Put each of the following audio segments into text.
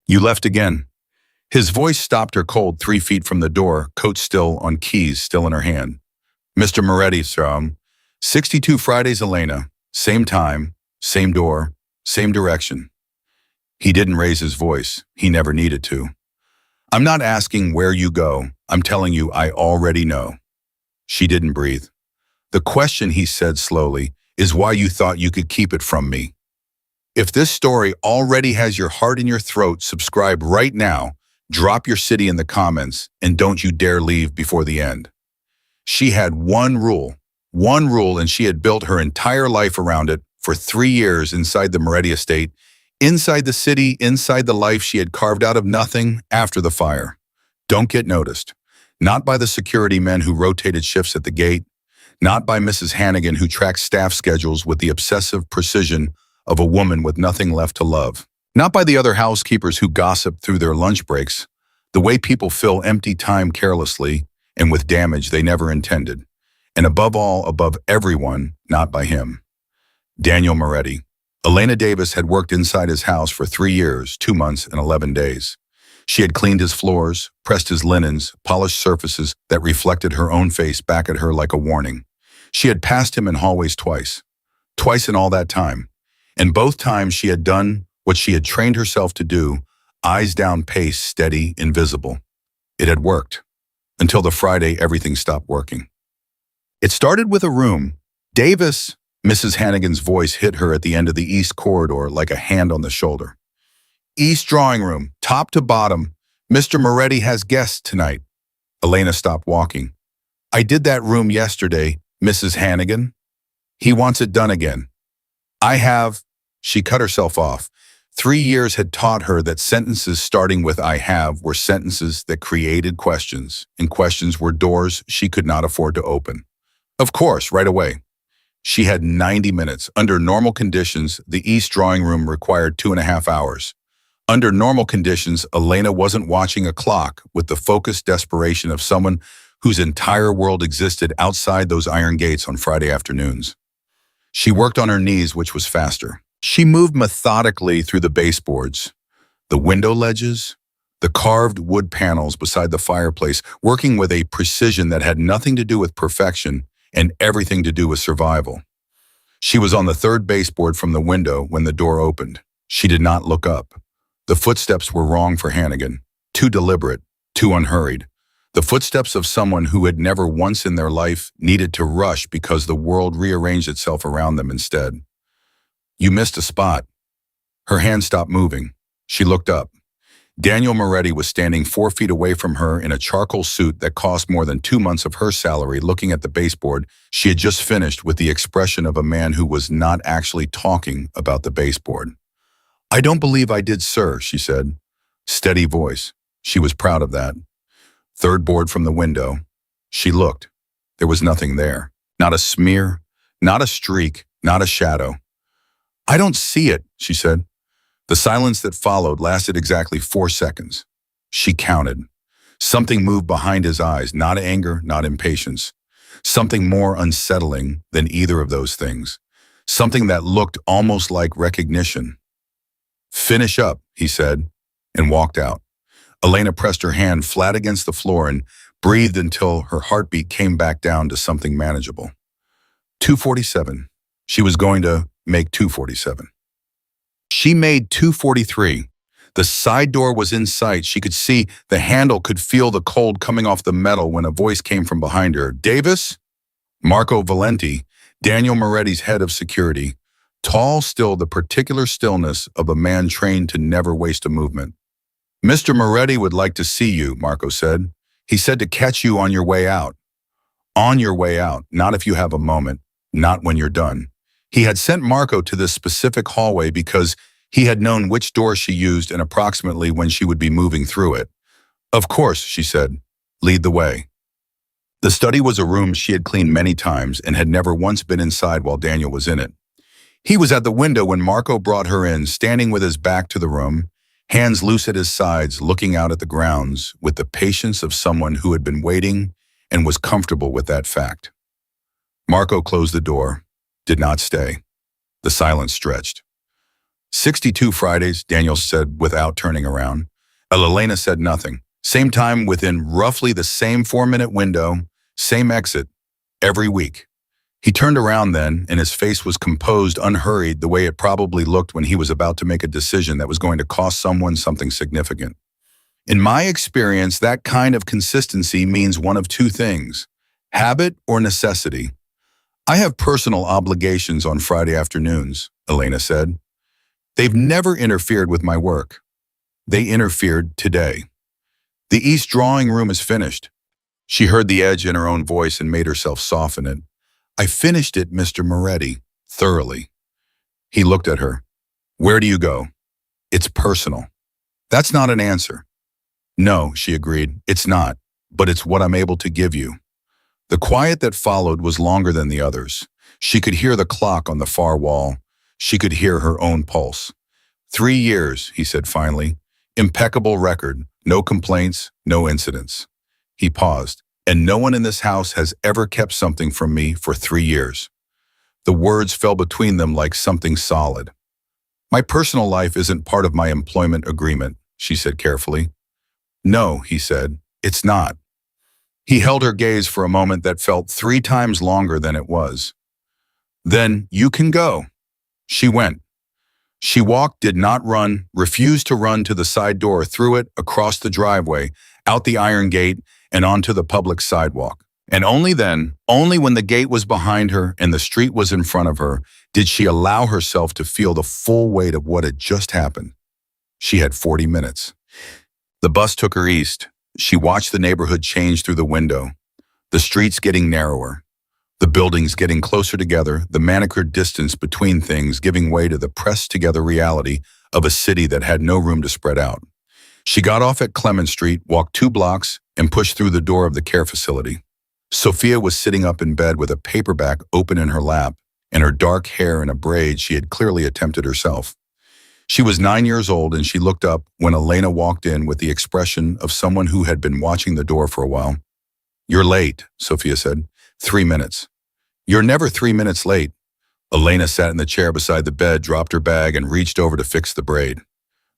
You left again." His voice stopped her cold 3 feet from the door, coat still on keys still in her hand. "Mr. Moretti, sir, 62 Fridays, Elena. Same time, same door, same direction." He didn't raise his voice. He never needed to. "I'm not asking where you go. I'm telling you I already know." She didn't breathe. "The question," he said slowly, "is why you thought you could keep it from me. If this story already has your heart in your throat, subscribe right now, drop your city in the comments, and don't you dare leave before the end." She had one rule, and she had built her entire life around it for 3 years inside the Moretti estate, inside the city, inside the life she had carved out of nothing after the fire. Don't get noticed. Not by the security men who rotated shifts at the gate, not by Mrs. Hannigan who tracked staff schedules with the obsessive precision of a woman with nothing left to love. Not by the other housekeepers who gossip through their lunch breaks, the way people fill empty time carelessly and with damage they never intended. And above all, above everyone, not by him. Daniel Moretti. Elena Davis had worked inside his house for 3 years, 2 months, and 11 days. She had cleaned his floors, pressed his linens, polished surfaces that reflected her own face back at her like a warning. She had passed him in hallways twice in all that time. And both times she had done what she had trained herself to do, eyes down, pace, steady, invisible. It had worked. Until the Friday everything stopped working. It started with a room. Davis, Mrs. Hannigan's voice hit her at the end of the east corridor like a hand on the shoulder. "East drawing room, top to bottom. Mr. Moretti has guests tonight." Elena stopped walking. "I did that room yesterday, Mrs. Hannigan. He wants it done again." "I have." She cut herself off. 3 years had taught her that sentences starting with "I have" were sentences that created questions, and questions were doors she could not afford to open. Of course, right away. She had 90 minutes. Under normal conditions, the East drawing room required 2.5 hours. Under normal conditions, Elena wasn't watching a clock with the focused desperation of someone whose entire world existed outside those iron gates on Friday afternoons. She worked on her knees, which was faster. She moved methodically through the baseboards, the window ledges, the carved wood panels beside the fireplace, working with a precision that had nothing to do with perfection and everything to do with survival. She was on the 3rd baseboard from the window when the door opened. She did not look up. The footsteps were wrong for Hannigan, too deliberate, too unhurried. The footsteps of someone who had never once in their life needed to rush because the world rearranged itself around them instead. "You missed a spot." Her hand stopped moving. She looked up. Daniel Moretti was standing 4 feet away from her in a charcoal suit that cost more than 2 months of her salary, looking at the baseboard she had just finished with the expression of a man who was not actually talking about the baseboard. "I don't believe I did, sir," she said. Steady voice. She was proud of that. 3rd board from the window. She looked. There was nothing there. Not a smear, not a streak, not a shadow. "I don't see it," she said. The silence that followed lasted exactly 4 seconds. She counted. Something moved behind his eyes, not anger, not impatience. Something more unsettling than either of those things. Something that looked almost like recognition. "Finish up," he said, and walked out. Elena pressed her hand flat against the floor and breathed until her heartbeat came back down to something manageable. 2:47. She was going to make 2:47. She made 2:43. The side door was in sight. She could see the handle, could feel the cold coming off the metal when a voice came from behind her. "Davis?" Marco Valenti, Daniel Moretti's head of security. Tall, still, the particular stillness of a man trained to never waste a movement. "Mr. Moretti would like to see you," Marco said. "He said to catch you on your way out." On your way out, not if you have a moment, not when you're done. He had sent Marco to this specific hallway because he had known which door she used and approximately when she would be moving through it. "Of course," she said. "Lead the way." The study was a room she had cleaned many times and had never once been inside while Daniel was in it. He was at the window when Marco brought her in, standing with his back to the room, hands loose at his sides, looking out at the grounds with the patience of someone who had been waiting and was comfortable with that fact. Marco closed the door, did not stay. The silence stretched. 62 Fridays, Daniel said without turning around. Elena said nothing. Same time within roughly the same 4-minute window, same exit, every week. He turned around then, and his face was composed, unhurried, the way it probably looked when he was about to make a decision that was going to cost someone something significant. In my experience, that kind of consistency means one of two things: habit or necessity. I have personal obligations on Friday afternoons, Elena said. They've never interfered with my work. They interfered today. The East drawing room is finished. She heard the edge in her own voice and made herself soften it. I finished it, Mr. Moretti, thoroughly. He looked at her. Where do you go? It's personal. That's not an answer. No, she agreed, it's not, but it's what I'm able to give you. The quiet that followed was longer than the others. She could hear the clock on the far wall. She could hear her own pulse. 3 years, he said finally. Impeccable record, no complaints, no incidents. He paused. And no one in this house has ever kept something from me for 3 years. The words fell between them like something solid. My personal life isn't part of my employment agreement, she said carefully. No, he said, it's not. He held her gaze for a moment that felt 3 times longer than it was. Then you can go. She went. She walked, did not run, refused to run to the side door, through it, across the driveway, out the iron gate, and onto the public sidewalk. And only then, only when the gate was behind her and the street was in front of her, did she allow herself to feel the full weight of what had just happened. She had 40 minutes. The bus took her east. She watched the neighborhood change through the window, the streets getting narrower, the buildings getting closer together, the manicured distance between things giving way to the pressed-together reality of a city that had no room to spread out. She got off at Clement Street, walked 2 blocks, and pushed through the door of the care facility. Sophia was sitting up in bed with a paperback open in her lap and her dark hair in a braid she had clearly attempted herself. She was 9 years old, and she looked up when Elena walked in with the expression of someone who had been watching the door for a while. You're late, Sophia said. 3 minutes. You're never 3 minutes late. Elena sat in the chair beside the bed, dropped her bag, and reached over to fix the braid.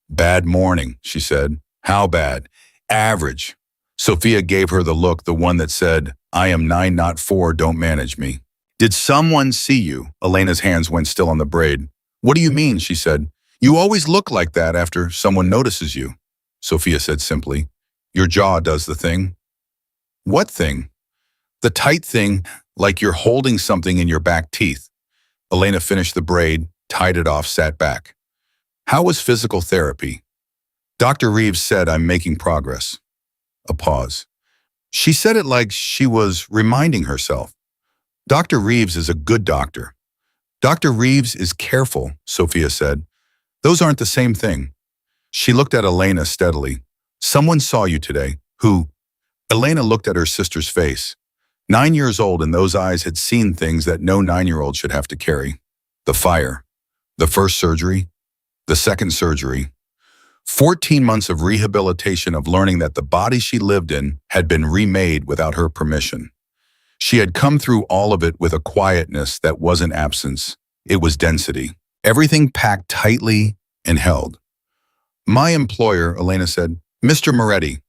Bad morning, she said. How bad? Average. Sophia gave her the look, the one that said, I am 9, not 4, don't manage me. Did someone see you? Elena's hands went still on the braid. What do you mean? She said. You always look like that after someone notices you. Sophia said simply. Your jaw does the thing. What thing? The tight thing, like you're holding something in your back teeth. Elena finished the braid, tied it off, sat back. How was physical therapy? Dr. Reeves said I'm making progress. A pause. She said it like she was reminding herself. Dr. Reeves is a good doctor. Dr. Reeves is careful, Sophia said. Those aren't the same thing. She looked at Elena steadily. Someone saw you today. Who? Elena looked at her sister's face. 9 years old, and those eyes had seen things that no 9-year-old should have to carry. The fire. The first surgery. The second surgery. 14 months of rehabilitation, of learning that the body she lived in had been remade without her permission. She had come through all of it with a quietness that wasn't absence. It was density. Everything packed tightly and held. My employer, Elena said, Mr. Moretti.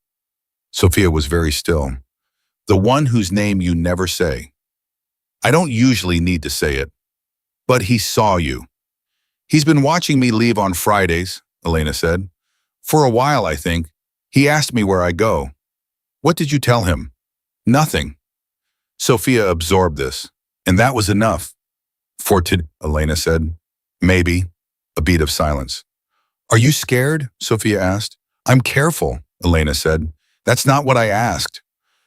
Sophia was very still. The one whose name you never say. I don't usually need to say it, but he saw you. He's been watching me leave on Fridays, Elena said. For a while, I think. He asked me where I go. What did you tell him? Nothing. Sophia absorbed this, and that was enough. For today, Elena said. Maybe. A beat of silence. Are you scared? Sophia asked. I'm careful, Elena said. That's not what I asked.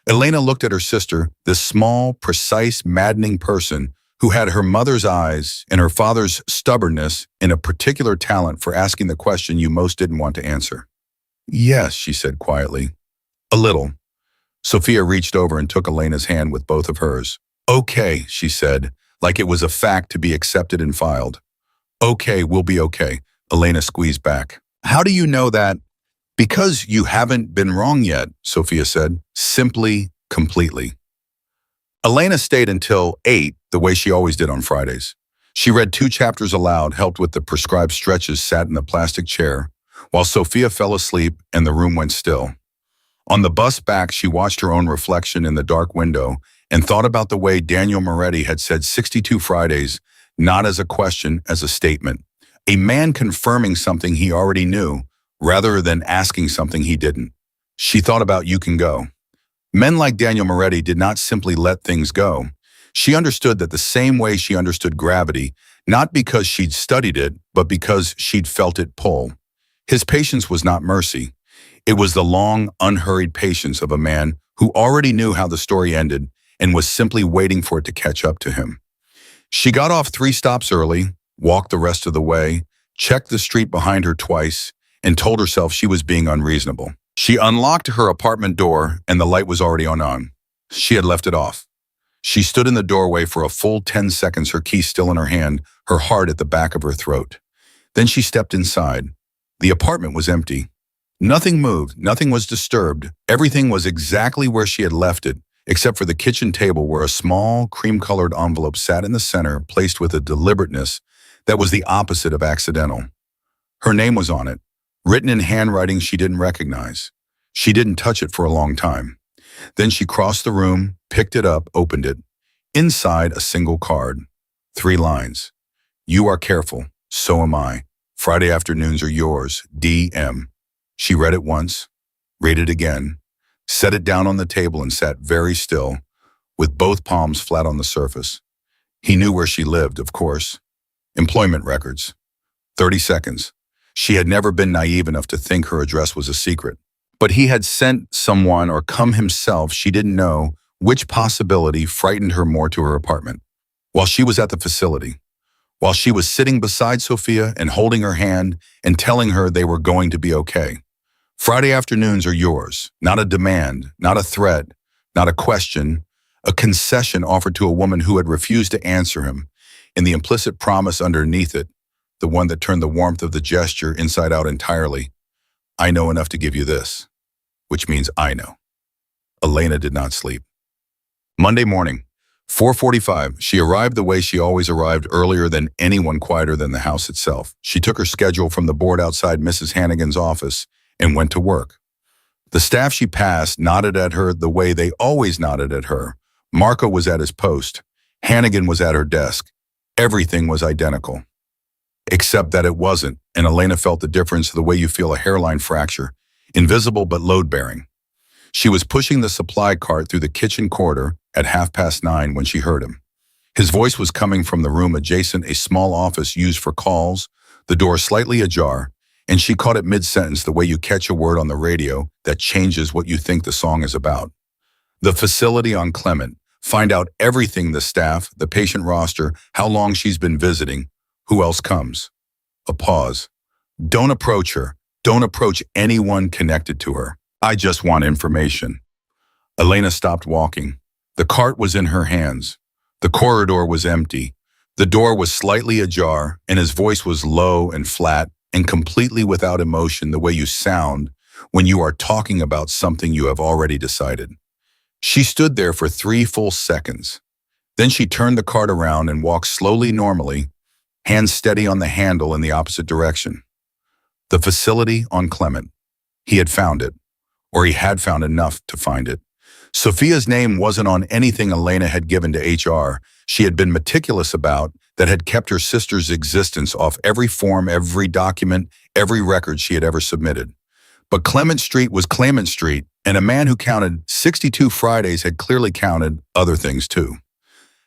Elena looked at her sister, this small, precise, maddening person who had her mother's eyes and her father's stubbornness and a particular talent for asking the question you most didn't want to answer. Yes, she said quietly. A little. Sophia reached over and took Elena's hand with both of hers. Okay, she said, like it was a fact to be accepted and filed. Okay, we'll be okay. Elena squeezed back. How do you know that? Because you haven't been wrong yet, Sophia said, simply, completely. Elena stayed until 8, the way she always did on Fridays. She read 2 chapters aloud, helped with the prescribed stretches, sat in the plastic chair, while Sophia fell asleep and the room went still. On the bus back, she watched her own reflection in the dark window and thought about the way Daniel Moretti had said 62 Fridays, not as a question, as a statement. A man confirming something he already knew, rather than asking something he didn't. She thought about "you can go." Men like Daniel Moretti did not simply let things go. She understood that the same way she understood gravity, not because she'd studied it, but because she'd felt it pull. His patience was not mercy. It was the long, unhurried patience of a man who already knew how the story ended and was simply waiting for it to catch up to him. She got off 3 stops early, walked the rest of the way, checked the street behind her twice, and told herself she was being unreasonable. She unlocked her apartment door and the light was already on. She had left it off. She stood in the doorway for a full 10 seconds, her key still in her hand, her heart at the back of her throat. Then she stepped inside. The apartment was empty. Nothing moved, nothing was disturbed. Everything was exactly where she had left it, except for the kitchen table where a small, cream-colored envelope sat in the center, placed with a deliberateness that was the opposite of accidental. Her name was on it, written in handwriting she didn't recognize. She didn't touch it for a long time. Then she crossed the room, picked it up, opened it. Inside, a single card. 3 lines. "You are careful, so am I. Friday afternoons are yours, D.M." She read it once, read it again, set it down on the table and sat very still, with both palms flat on the surface. He knew where she lived, of course. Employment records. 30 seconds. She had never been naive enough to think her address was a secret. But he had sent someone or come himself. She didn't know which possibility frightened her more to her apartment. While she was at the facility, while she was sitting beside Sophia and holding her hand and telling her they were going to be okay. Friday afternoons are yours, not a demand, not a threat, not a question, a concession offered to a woman who had refused to answer him, and the implicit promise underneath it, the one that turned the warmth of the gesture inside out entirely. "I know enough to give you this," which means I know. Elena did not sleep. Monday morning, 4:45, she arrived the way she always arrived, earlier than anyone, quieter than the house itself. She took her schedule from the board outside Mrs. Hannigan's office and went to work. The staff she passed nodded at her the way they always nodded at her. Marco was at his post. Hannigan was at her desk. Everything was identical. Except that it wasn't, and Elena felt the difference the way you feel a hairline fracture, invisible but load-bearing. She was pushing the supply cart through the kitchen corridor at 9:30 when she heard him. His voice was coming from the room adjacent, a small office used for calls, the door slightly ajar, and she caught it mid-sentence, the way you catch a word on the radio that changes what you think the song is about. The facility on Clement. Find out everything: the staff, the patient roster, how long she's been visiting, who else comes. A pause. Don't approach her. Don't approach anyone connected to her. I just want information. Elena stopped walking. The cart was in her hands. The corridor was empty. The door was slightly ajar, and his voice was low and flat and completely without emotion, the way you sound when you are talking about something you have already decided. She stood there for 3 full seconds. Then she turned the cart around and walked slowly, normally, hands steady on the handle in the opposite direction. The facility on Clement. He had found it, or he had found enough to find it. Sophia's name wasn't on anything Elena had given to HR she had been meticulous about, that had kept her sister's existence off every form, every document, every record she had ever submitted. But Clement Street was Clement Street, and a man who counted 62 Fridays had clearly counted other things too.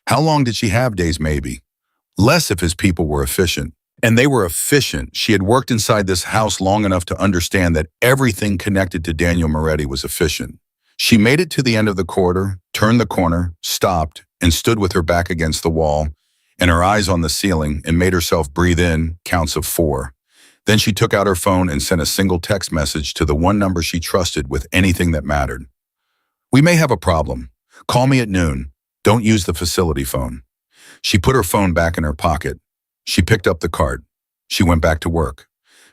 How long did she have days? Maybe. Less if his people were efficient. And they were efficient. She had worked inside this house long enough to understand that everything connected to Daniel Moretti was efficient. She made it to the end of the corridor, turned the corner, stopped, and stood with her back against the wall and her eyes on the ceiling, and made herself breathe in counts of 4. Then she took out her phone and sent a single text message to the one number she trusted with anything that mattered. "We may have a problem. Call me at noon. Don't use the facility phone." She put her phone back in her pocket. She picked up the cart. She went back to work.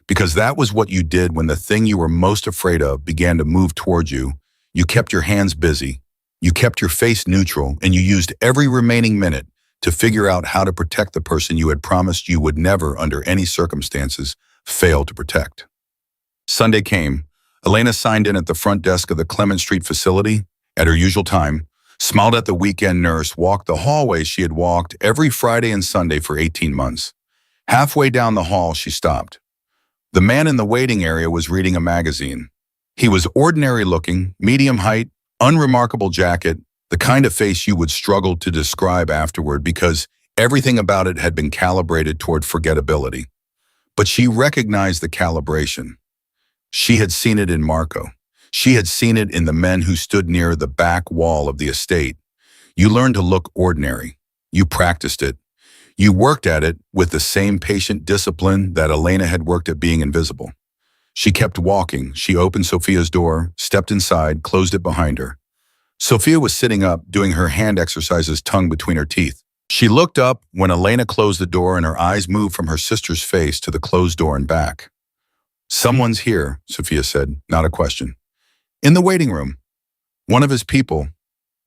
Because that was what you did when the thing you were most afraid of began to move toward you. You kept your hands busy. You kept your face neutral, and you used every remaining minute to figure out how to protect the person you had promised you would never, under any circumstances, fail to protect. Sunday came. Elena signed in at the front desk of the Clement Street facility at her usual time, smiled at the weekend nurse, walked the hallway she had walked every Friday and Sunday for 18 months. Halfway down the hall, she stopped. The man in the waiting area was reading a magazine. He was ordinary looking, medium height, unremarkable jacket, the kind of face you would struggle to describe afterward because everything about it had been calibrated toward forgettability. But she recognized the calibration. She had seen it in Marco. She had seen it in the men who stood near the back wall of the estate. You learned to look ordinary. You practiced it. You worked at it with the same patient discipline that Elena had worked at being invisible. She kept walking. She opened Sophia's door, stepped inside, closed it behind her. Sophia was sitting up, doing her hand exercises, tongue between her teeth. She looked up when Elena closed the door and her eyes moved from her sister's face to the closed door and back. "Someone's here," Sophia said, not a question. "In the waiting room. One of his people."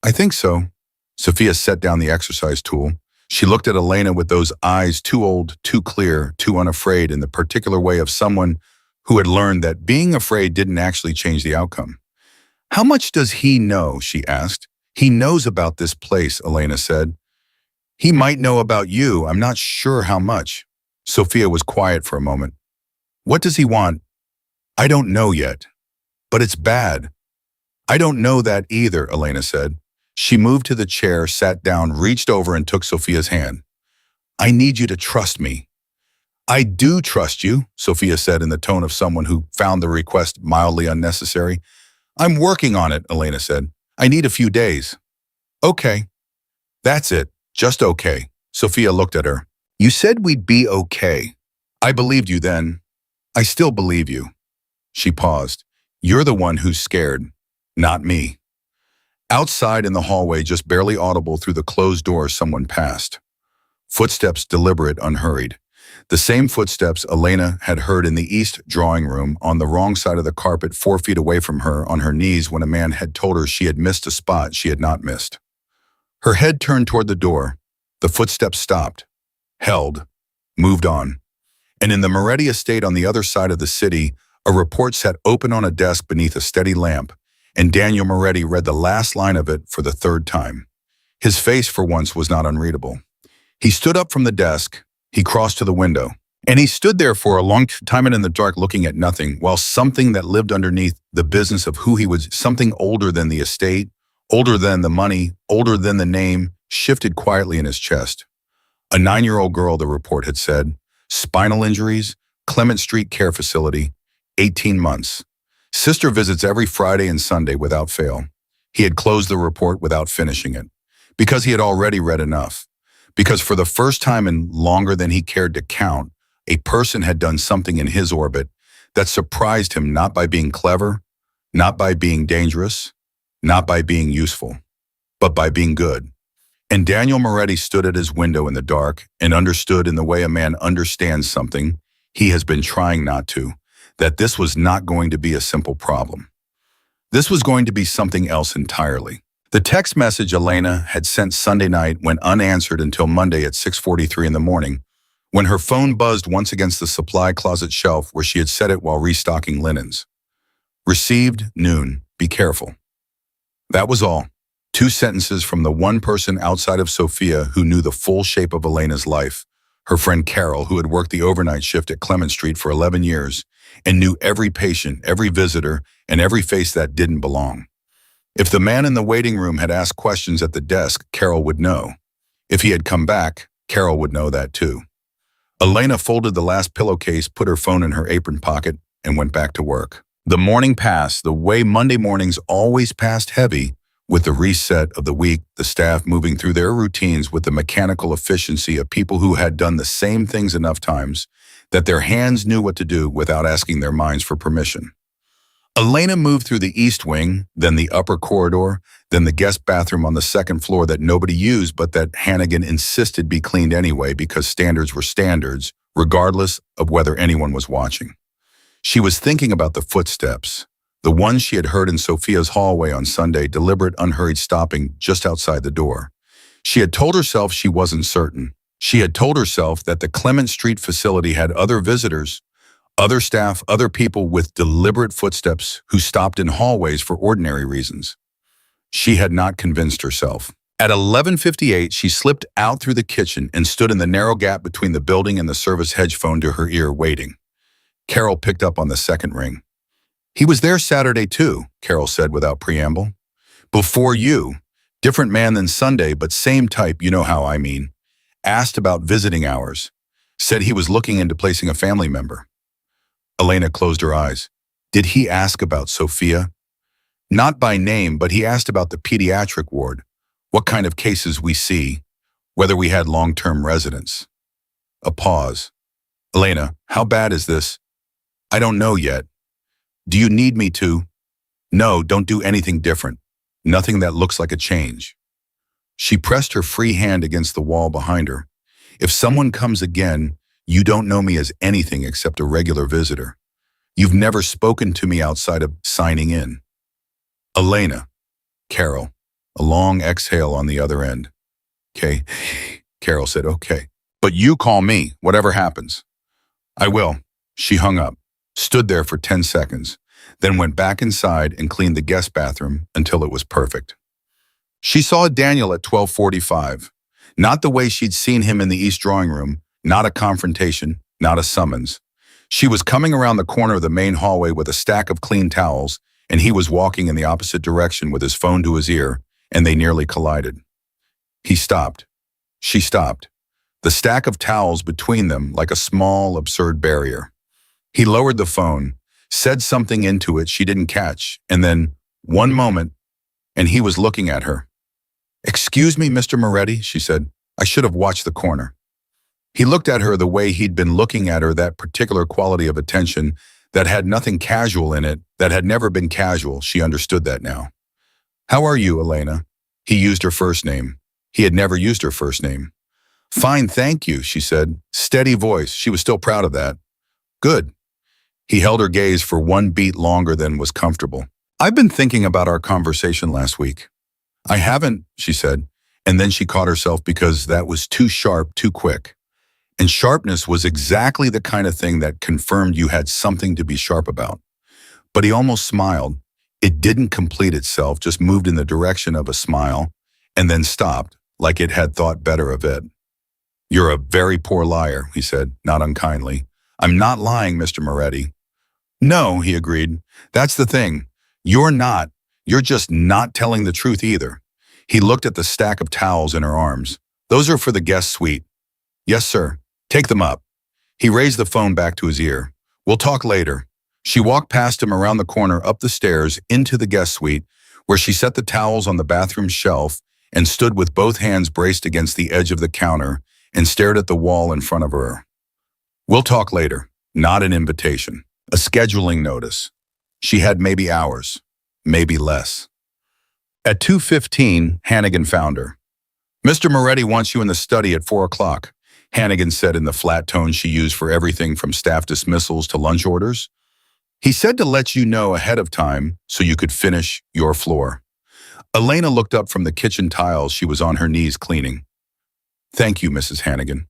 "I think so." Sophia set down the exercise tool. She looked at Elena with those eyes too old, too clear, too unafraid, in the particular way of someone who had learned that being afraid didn't actually change the outcome. "How much does he know?" she asked. "He knows about this place," Elena said. "He might know about you. I'm not sure how much." Sophia was quiet for a moment. "What does he want?" "I don't know yet. But it's bad." "I don't know that either," Elena said. She moved to the chair, sat down, reached over and took Sophia's hand. "I need you to trust me." "I do trust you," Sophia said in the tone of someone who found the request mildly unnecessary. "I'm working on it," Elena said. "I need a few days." "Okay. That's it. Just okay." Sophia looked at her. "You said we'd be okay. I believed you then. I still believe you." She paused. "You're the one who's scared, not me." Outside in the hallway, just barely audible through the closed door, someone passed. Footsteps, deliberate, unhurried. The same footsteps Elena had heard in the east drawing room, on the wrong side of the carpet, 4 feet away from her, on her knees, when a man had told her she had missed a spot she had not missed. Her head turned toward the door. The footsteps stopped, held, moved on. And in the Moretti estate on the other side of the city, a report sat open on a desk beneath a steady lamp, and Daniel Moretti read the last line of it for the 3rd time. His face, for once, was not unreadable. He stood up from the desk. He crossed to the window. And he stood there for a long time in the dark, looking at nothing, while something that lived underneath the business of who he was, something older than the estate, older than the money, older than the name, shifted quietly in his chest. A 9-year-old girl, the report had said. Spinal injuries, Clement Street Care Facility, 18 months. Sister visits every Friday and Sunday without fail. He had closed the report without finishing it, because he had already read enough. Because for the first time in longer than he cared to count, a person had done something in his orbit that surprised him, not by being clever, not by being dangerous, not by being useful, but by being good. And Daniel Moretti stood at his window in the dark and understood, in the way a man understands something he has been trying not to, that this was not going to be a simple problem. This was going to be something else entirely. The text message Elena had sent Sunday night went unanswered until Monday at 6:43 in the morning, when her phone buzzed once against the supply closet shelf where she had set it while restocking linens. Received, noon. Be careful. That was all. 2 sentences from the one person outside of Sophia who knew the full shape of Elena's life, her friend Carol, who had worked the overnight shift at Clement Street for 11 years and knew every patient, every visitor, and every face that didn't belong. If the man in the waiting room had asked questions at the desk, Carol would know. If he had come back, Carol would know that too. Elena folded the last pillowcase, put her phone in her apron pocket, and went back to work. The morning passed the way Monday mornings always passed, heavy with the reset of the week, the staff moving through their routines with the mechanical efficiency of people who had done the same things enough times that their hands knew what to do without asking their minds for permission. Elena moved through the east wing, then the upper corridor, then the guest bathroom on the 2nd floor that nobody used but that Hannigan insisted be cleaned anyway because standards were standards, regardless of whether anyone was watching. She was thinking about the footsteps, the ones she had heard in Sophia's hallway on Sunday, deliberate, unhurried stopping just outside the door. She had told herself she wasn't certain. She had told herself that the Clement Street facility had other visitors, other staff, other people with deliberate footsteps who stopped in hallways for ordinary reasons. She had not convinced herself. At 11:58, she slipped out through the kitchen and stood in the narrow gap between the building and the service hedge phone to her ear, waiting. Carol picked up on the second ring. "He was there Saturday too," Carol said without preamble. "Before you. Different man than Sunday, but same type, you know how I mean. Asked about visiting hours. Said he was looking into placing a family member." Elena closed her eyes. "Did he ask about Sophia?" "Not by name, but he asked about the pediatric ward. What kind of cases we see. Whether we had long-term residents." A pause. "Elena, how bad is this?" "I don't know yet." "Do you need me to?" "No, don't do anything different. Nothing that looks like a change." She pressed her free hand against the wall behind her. "If someone comes again, you don't know me as anything except a regular visitor. You've never spoken to me outside of signing in." "Elena." Carol. A long exhale on the other end. "Okay," Carol said, "okay. But you call me, whatever happens." "I will." She hung up, stood there for 10 seconds, then went back inside and cleaned the guest bathroom until it was perfect. She saw Daniel at 12:45. Not the way she'd seen him in the East drawing room, not a confrontation, not a summons. She was coming around the corner of the main hallway with a stack of clean towels, and he was walking in the opposite direction with his phone to his ear, and they nearly collided. He stopped. She stopped. The stack of towels between them like a small, absurd barrier. He lowered the phone, said something into it she didn't catch, and then, one moment, and he was looking at her. "Excuse me, Mr. Moretti," she said. "I should have watched the corner." He looked at her the way he'd been looking at her, that particular quality of attention that had nothing casual in it, that had never been casual. She understood that now. "How are you, Elena?" He used her first name. He had never used her first name. "Fine, thank you," she said. Steady voice. She was still proud of that. "Good." He held her gaze for one beat longer than was comfortable. "I've been thinking about our conversation last week." "I haven't," she said, and then she caught herself because that was too sharp, too quick. And sharpness was exactly the kind of thing that confirmed you had something to be sharp about. But he almost smiled. It didn't complete itself, just moved in the direction of a smile, and then stopped, like it had thought better of it. "You're a very poor liar," he said, not unkindly. "I'm not lying, Mr. Moretti." "No," he agreed. "That's the thing. You're not. You're just not telling the truth either." He looked at the stack of towels in her arms. "Those are for the guest suite." "Yes, sir. Take them up." He raised the phone back to his ear. "We'll talk later." She walked past him around the corner, up the stairs, into the guest suite, where she set the towels on the bathroom shelf and stood with both hands braced against the edge of the counter and stared at the wall in front of her. "We'll talk later." Not an invitation. A scheduling notice. She had maybe hours, maybe less. At 2:15, Hannigan found her. "Mr. Moretti wants you in the study at 4 o'clock, Hannigan said in the flat tone she used for everything from staff dismissals to lunch orders. "He said to let you know ahead of time so you could finish your floor." Elena looked up from the kitchen tiles she was on her knees cleaning. "Thank you, Mrs. Hannigan."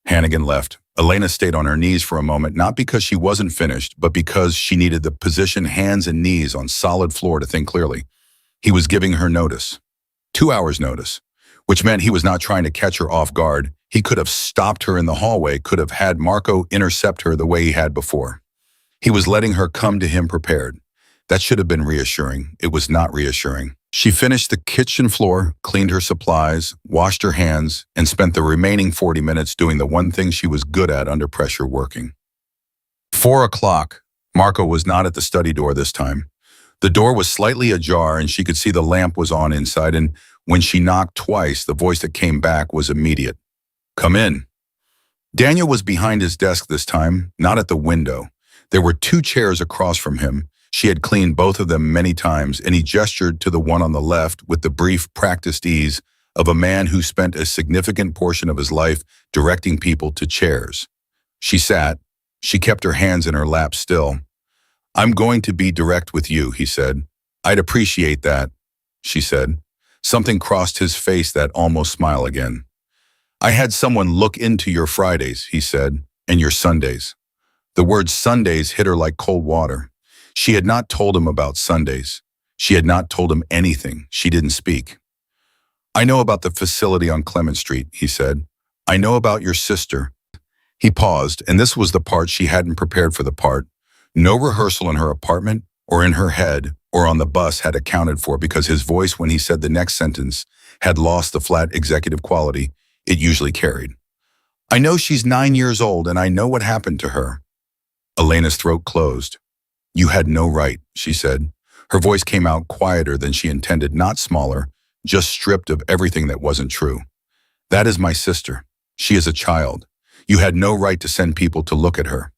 Hannigan left. Elena stayed on her knees for a moment, not because she wasn't finished, but because she needed to position hands and knees on solid floor to think clearly. He was giving her notice. 2 hours notice, which meant he was not trying to catch her off guard. He could have stopped her in the hallway, could have had Marco intercept her the way he had before. He was letting her come to him prepared. That should have been reassuring. It was not reassuring. She finished the kitchen floor, cleaned her supplies, washed her hands, and spent the remaining 40 minutes doing the one thing she was good at under pressure, working. 4 o'clock. Marco was not at the study door this time. The door was slightly ajar and she could see the lamp was on inside, and when she knocked twice, the voice that came back was immediate. "Come in." Daniel was behind his desk this time, not at the window. There were 2 chairs across from him. She had cleaned both of them many times, and he gestured to the one on the left with the brief, practiced ease of a man who spent a significant portion of his life directing people to chairs. She sat. She kept her hands in her lap still. "I'm going to be direct with you," he said. "I'd appreciate that," she said. Something crossed his face, that almost smile again. I had someone look into your Fridays, he said, and your Sundays. The word Sundays hit her like cold water. She had not told him about Sundays. She had not told him anything. She didn't speak. I know about the facility on Clement Street, he said. I know about your sister. He paused, and this was the part she hadn't prepared for the part. No rehearsal in her apartment, or in her head, or on the bus had accounted for, because his voice when he said the next sentence had lost the flat executive quality it usually carried. I know she's 9 years old, and I know what happened to her. Elena's throat closed. You had no right, she said. Her voice came out quieter than she intended, not smaller, just stripped of everything that wasn't true. That is my sister. She is a child. You had no right to send people to look at her.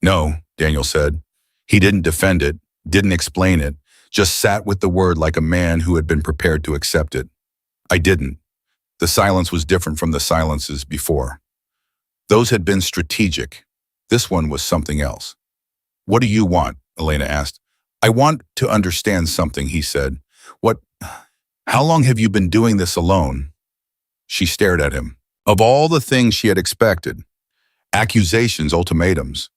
No, Daniel said. He didn't defend it, didn't explain it, just sat with the word like a man who had been prepared to accept it. I didn't. The silence was different from the silences before. Those had been strategic. This one was something else. What do you want? Elena asked. I want to understand something, he said. How long have you been doing this alone? She stared at him. Of all the things she had expected, accusations, ultimatums,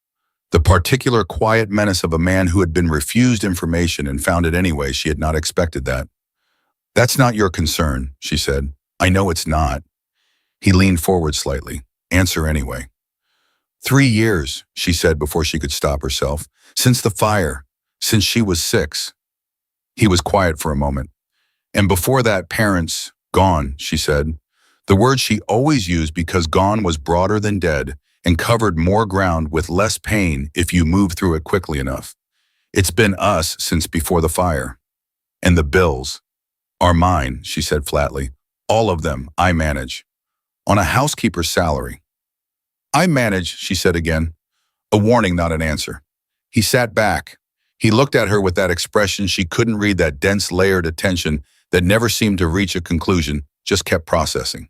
the particular quiet menace of a man who had been refused information and found it anyway, she had not expected that. That's not your concern, she said. I know it's not. He leaned forward slightly. Answer anyway. 3 years, she said before she could stop herself. Since the fire, since she was 6. He was quiet for a moment. And before that, parents, gone, she said. The word she always used because gone was broader than dead and covered more ground with less pain if you moved through it quickly enough. It's been us since before the fire. And the bills are mine, she said flatly. All of them I manage. On a housekeeper's salary. I manage, she said again. A warning, not an answer. He sat back. He looked at her with that expression she couldn't read, that dense layered attention that never seemed to reach a conclusion, just kept processing.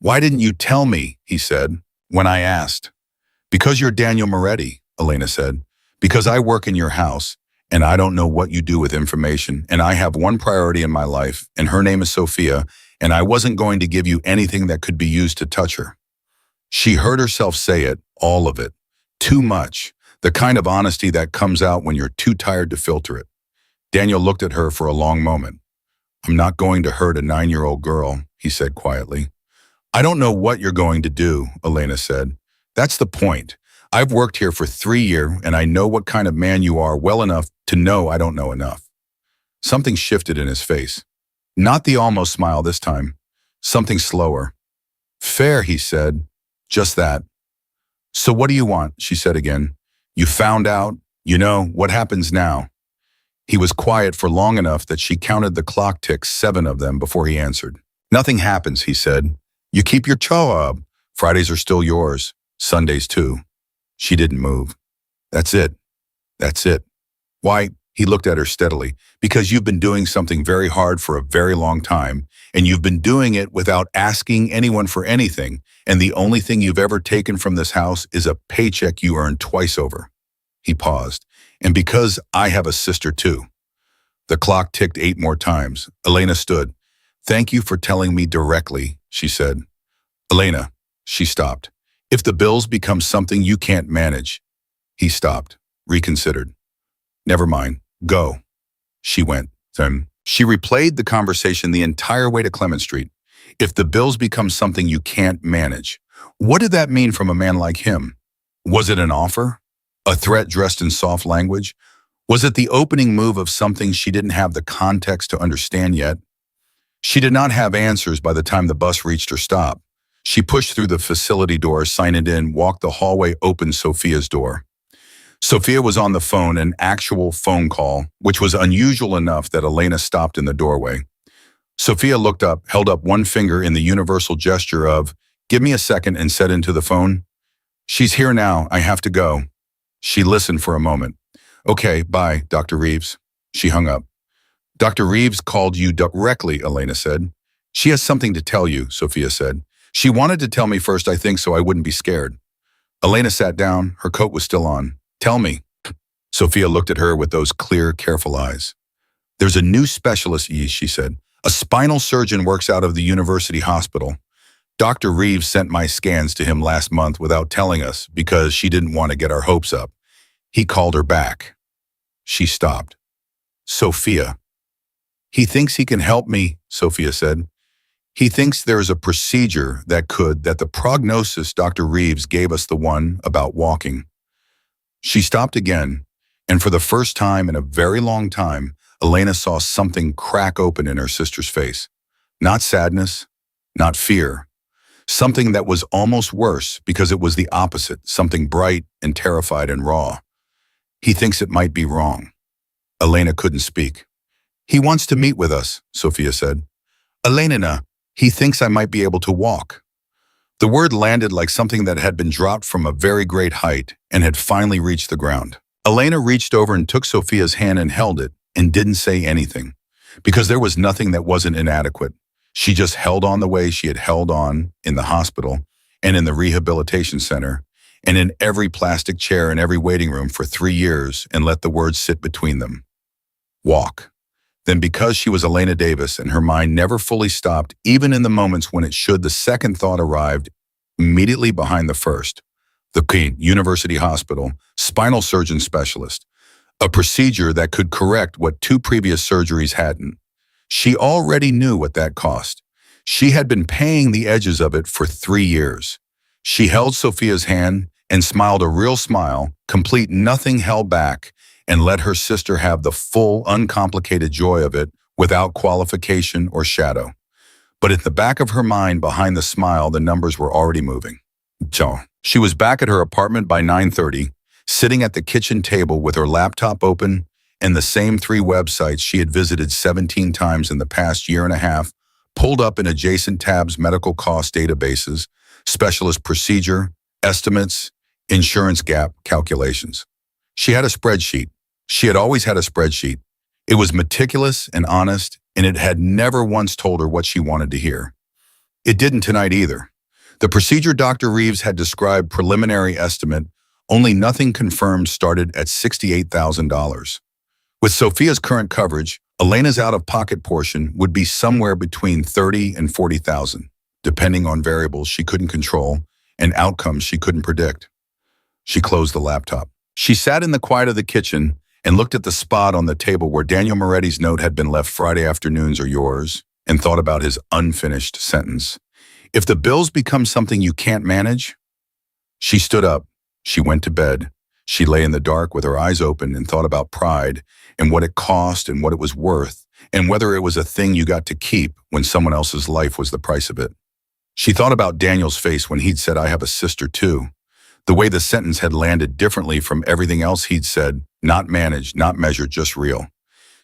Why didn't you tell me, he said, when I asked? Because you're Daniel Moretti, Elena said. Because I work in your house, and I don't know what you do with information, and I have one priority in my life, and her name is Sophia, and I wasn't going to give you anything that could be used to touch her. She heard herself say it, all of it. Too much. The kind of honesty that comes out when you're too tired to filter it. Daniel looked at her for a long moment. I'm not going to hurt a 9-year-old girl, he said quietly. I don't know what you're going to do, Elena said. That's the point. I've worked here for 3 years, and I know what kind of man you are well enough to know I don't know enough. Something shifted in his face. Not the almost smile this time. Something slower. Fair, he said. Just that. So what do you want? She said again. You found out. You know, what happens now? He was quiet for long enough that she counted the clock ticks, 7 of them, before he answered. Nothing happens, he said. You keep your job. Fridays are still yours. Sundays too. She didn't move. That's it. That's it. Why? He looked at her steadily. Because you've been doing something very hard for a very long time, and you've been doing it without asking anyone for anything, and the only thing you've ever taken from this house is a paycheck you earned twice over. He paused. And because I have a sister too. The clock ticked 8 more times. Elena stood. Thank you for telling me directly, she said. Elena, she stopped. If the bills become something you can't manage. He stopped, reconsidered. Never mind, go. She went. Then she replayed the conversation the entire way to Clement Street. If the bills become something you can't manage. What did that mean from a man like him? Was it an offer? A threat dressed in soft language? Was it the opening move of something she didn't have the context to understand yet? She did not have answers by the time the bus reached her stop. She pushed through the facility door, signed it in, walked the hallway, opened Sophia's door. Sophia was on the phone, an actual phone call, which was unusual enough that Elena stopped in the doorway. Sophia looked up, held up one finger in the universal gesture of, give me a second, and said into the phone, She's here now, I have to go. She listened for a moment. Okay, bye, Dr. Reeves. She hung up. Dr. Reeves called you directly, Elena said. She has something to tell you, Sophia said. She wanted to tell me first, I think, so I wouldn't be scared. Elena sat down, her coat was still on. Tell me. Sophia looked at her with those clear, careful eyes. There's a new specialist, she said. A spinal surgeon works out of the university hospital. Dr. Reeves sent my scans to him last month without telling us because she didn't want to get our hopes up. He called her back. She stopped. Sophia. He thinks he can help me, Sophia said. He thinks there is a procedure that the prognosis Dr. Reeves gave us, the one about walking. She stopped again, and for the first time in a very long time, Elena saw something crack open in her sister's face. Not sadness, not fear. Something that was almost worse because it was the opposite, something bright and terrified and raw. He thinks it might be wrong. Elena couldn't speak. He wants to meet with us, Sophia said. Elena, he thinks I might be able to walk. The word landed like something that had been dropped from a very great height and had finally reached the ground. Elena reached over and took Sophia's hand and held it and didn't say anything, because there was nothing that wasn't inadequate. She just held on the way she had held on in the hospital and in the rehabilitation center and in every plastic chair in every waiting room for 3 years and let the words sit between them. Walk. Then, because she was Elena Davis and her mind never fully stopped, even in the moments when it should, the second thought arrived immediately behind the first. The University Hospital, spinal surgeon specialist, a procedure that could correct what 2 previous surgeries hadn't. She already knew what that cost. She had been paying the edges of it for 3 years. She held Sophia's hand and smiled a real smile, complete, nothing held back, and let her sister have the full, uncomplicated joy of it without qualification or shadow. But in the back of her mind, behind the smile, the numbers were already moving. So, she was back at her apartment by 9:30, sitting at the kitchen table with her laptop open and the same 3 websites she had visited 17 times in the past year and a half, pulled up in adjacent tabs: medical cost databases, specialist procedure, estimates, insurance gap calculations. She had a spreadsheet. She had always had a spreadsheet. It was meticulous and honest, and it had never once told her what she wanted to hear. It didn't tonight either. The procedure Dr. Reeves had described, preliminary estimate, only nothing confirmed, started at $68,000. With Sophia's current coverage, Elena's out-of-pocket portion would be somewhere between $30,000 and $40,000, depending on variables she couldn't control and outcomes she couldn't predict. She closed the laptop. She sat in the quiet of the kitchen and looked at the spot on the table where Daniel Moretti's note had been left: Friday afternoons are yours, and thought about his unfinished sentence. If the bills become something you can't manage. She stood up. She went to bed. She lay in the dark with her eyes open and thought about pride and what it cost and what it was worth and whether it was a thing you got to keep when someone else's life was the price of it. She thought about Daniel's face when he'd said, "I have a sister too." The way the sentence had landed differently from everything else he'd said, not managed, not measured, just real.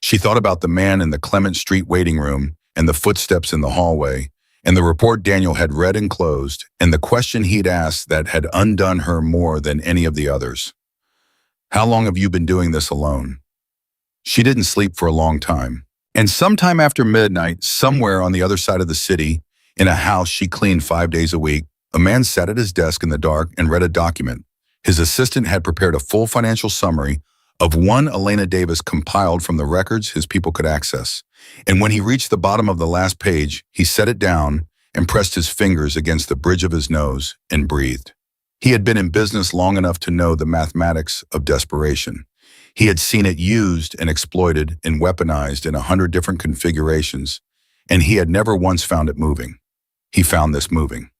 She thought about the man in the Clement Street waiting room and the footsteps in the hallway and the report Daniel had read and closed and the question he'd asked that had undone her more than any of the others. How long have you been doing this alone? She didn't sleep for a long time. And sometime after midnight, somewhere on the other side of the city, in a house she cleaned 5 days a week, a man sat at his desk in the dark and read a document. His assistant had prepared a full financial summary of one Elena Davis compiled from the records his people could access. And when he reached the bottom of the last page, he set it down and pressed his fingers against the bridge of his nose and breathed. He had been in business long enough to know the mathematics of desperation. He had seen it used and exploited and weaponized in 100 different configurations, and he had never once found it moving. He found this moving.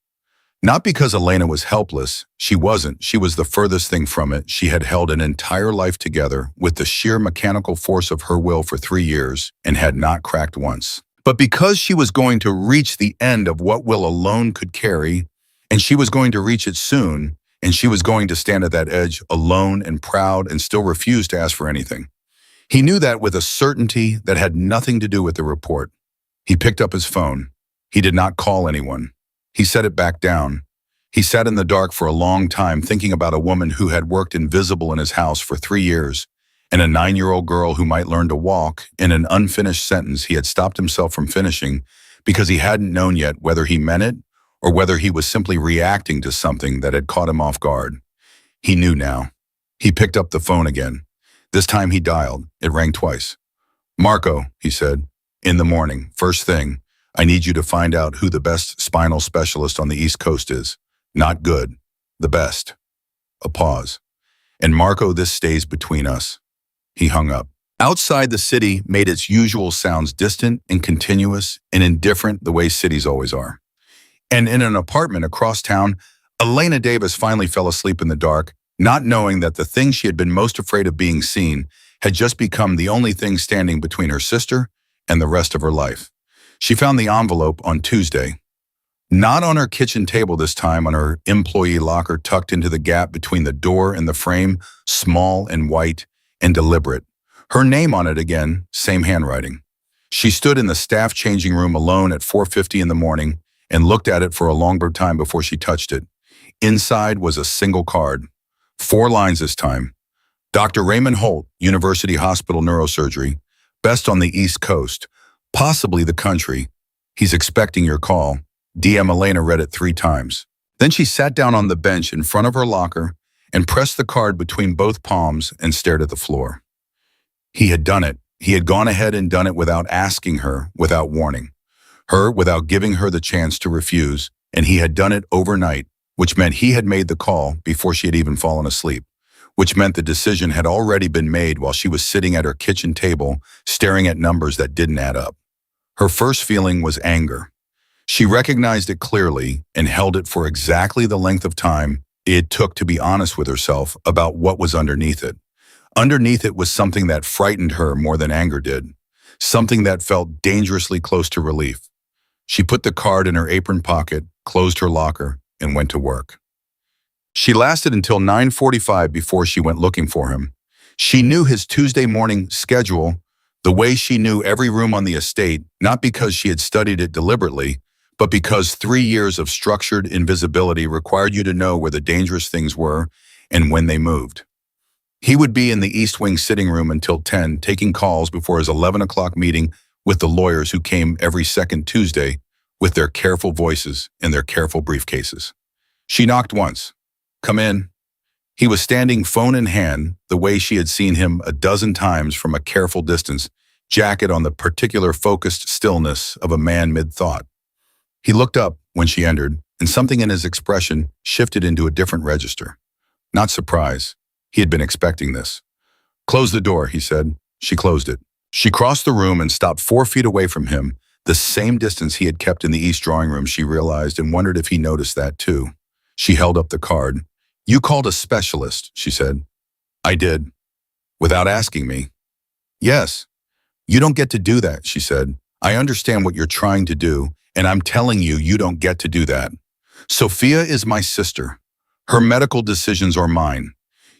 Not because Elena was helpless, she wasn't. She was the furthest thing from it. She had held an entire life together with the sheer mechanical force of her will for 3 years and had not cracked once. But because she was going to reach the end of what will alone could carry, and she was going to reach it soon, and she was going to stand at that edge alone and proud and still refuse to ask for anything. He knew that with a certainty that had nothing to do with the report. He picked up his phone. He did not call anyone. He set it back down. He sat in the dark for a long time thinking about a woman who had worked invisible in his house for 3 years and a 9-year-old girl who might learn to walk, in an unfinished sentence he had stopped himself from finishing because he hadn't known yet whether he meant it or whether he was simply reacting to something that had caught him off guard. He knew now. He picked up the phone again. This time he dialed. It rang twice. "Marco," he said. In the morning, first thing, I need you to find out who the best spinal specialist on the East Coast is. Not good. The best. A pause. And Marco, this stays between us. He hung up. Outside the city made its usual sounds distant and continuous and indifferent the way cities always are. And in an apartment across town, Elena Davis finally fell asleep in the dark, not knowing that the thing she had been most afraid of being seen had just become the only thing standing between her sister and the rest of her life. She found the envelope on Tuesday. Not on her kitchen table this time, on her employee locker tucked into the gap between the door and the frame, small and white and deliberate. Her name on it again, same handwriting. She stood in the staff changing room alone at 4:50 in the morning and looked at it for a longer time before she touched it. Inside was a single card. 4 lines this time. Dr. Raymond Holt, University Hospital Neurosurgery, best on the East Coast, possibly the country. He's expecting your call. DM Elena read it 3 times. Then she sat down on the bench in front of her locker and pressed the card between both palms and stared at the floor. He had done it. He had gone ahead and done it without asking her, without warning her, without giving her the chance to refuse, and he had done it overnight, which meant he had made the call before she had even fallen asleep, which meant the decision had already been made while she was sitting at her kitchen table, staring at numbers that didn't add up. Her first feeling was anger. She recognized it clearly and held it for exactly the length of time it took to be honest with herself about what was underneath it. Underneath it was something that frightened her more than anger did, something that felt dangerously close to relief. She put the card in her apron pocket, closed her locker, and went to work. She lasted until 9:45 before she went looking for him. She knew his Tuesday morning schedule the way she knew every room on the estate, not because she had studied it deliberately, but because 3 years of structured invisibility required you to know where the dangerous things were and when they moved. He would be in the East Wing sitting room until 10, taking calls before his 11 o'clock meeting with the lawyers who came every second Tuesday with their careful voices and their careful briefcases. She knocked once. Come in. He was standing phone in hand, the way she had seen him a dozen times from a careful distance, jacket on the particular focused stillness of a man mid-thought. He looked up when she entered, and something in his expression shifted into a different register. Not surprise. He had been expecting this. Close the door, he said. She closed it. She crossed the room and stopped 4 feet away from him, the same distance he had kept in the East drawing room, she realized, and wondered if he noticed that too. She held up the card. You called a specialist, she said. I did. Without asking me. Yes. You don't get to do that, she said. I understand what you're trying to do, and I'm telling you, you don't get to do that. Sophia is my sister. Her medical decisions are mine.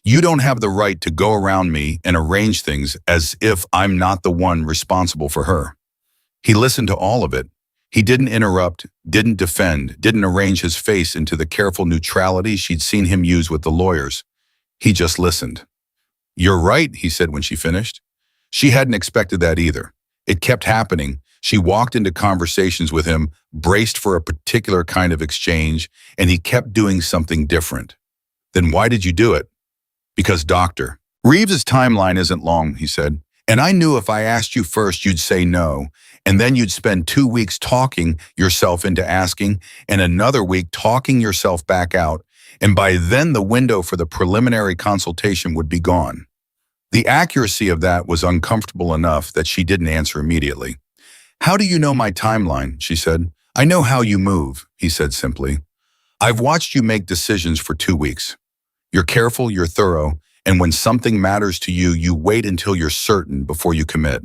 You don't have the right to go around me and arrange things as if I'm not the one responsible for her. He listened to all of it. He didn't interrupt, didn't defend, didn't arrange his face into the careful neutrality she'd seen him use with the lawyers. He just listened. You're right, he said when she finished. She hadn't expected that either. It kept happening. She walked into conversations with him, braced for a particular kind of exchange, and he kept doing something different. Then why did you do it? Because Dr. Reeves's timeline isn't long, he said, and I knew if I asked you first, you'd say no, and then you'd spend 2 weeks talking yourself into asking, and another week talking yourself back out, and by then the window for the preliminary consultation would be gone. The accuracy of that was uncomfortable enough that she didn't answer immediately. How do you know my timeline? She said. I know how you move, he said simply. I've watched you make decisions for 2 weeks. You're careful, you're thorough, and when something matters to you, you wait until you're certain before you commit.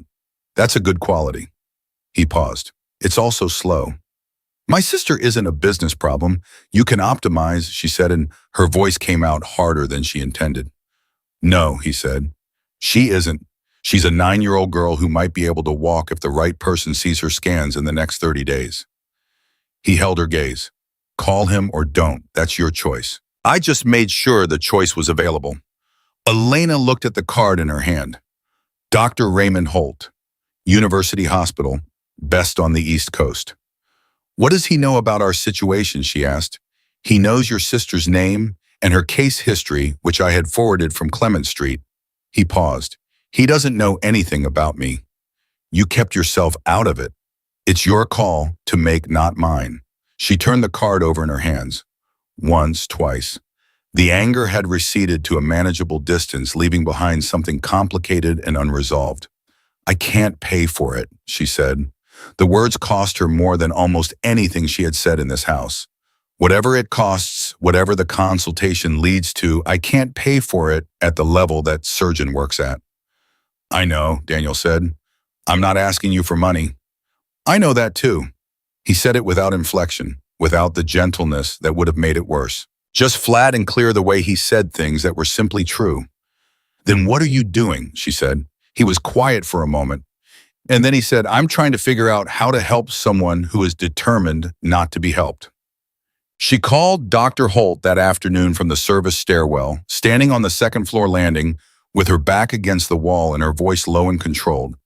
That's a good quality. He paused. It's also slow. My sister isn't a business problem. You can optimize, she said, and her voice came out harder than she intended. No, he said. She isn't. She's a 9-year-old girl who might be able to walk if the right person sees her scans in the next 30 days. He held her gaze. Call him or don't. That's your choice. I just made sure the choice was available. Elena looked at the card in her hand. Dr. Raymond Holt, University Hospital, best on the East Coast. What does he know about our situation, she asked. He knows your sister's name and her case history, which I had forwarded from Clement Street. He paused. He doesn't know anything about me. You kept yourself out of it. It's your call to make, not mine. She turned the card over in her hands. Once, twice. The anger had receded to a manageable distance, leaving behind something complicated and unresolved. I can't pay for it, she said. The words cost her more than almost anything she had said in this house. Whatever it costs, whatever the consultation leads to, I can't pay for it at the level that surgeon works at. I know, Daniel said. I'm not asking you for money. I know that too. He said it without inflection, without the gentleness that would have made it worse. Just flat and clear the way he said things that were simply true. Then what are you doing? She said. He was quiet for a moment. And then he said, I'm trying to figure out how to help someone who is determined not to be helped. She called Dr. Holt that afternoon from the service stairwell, standing on the second-floor landing with her back against the wall and her voice low and controlled.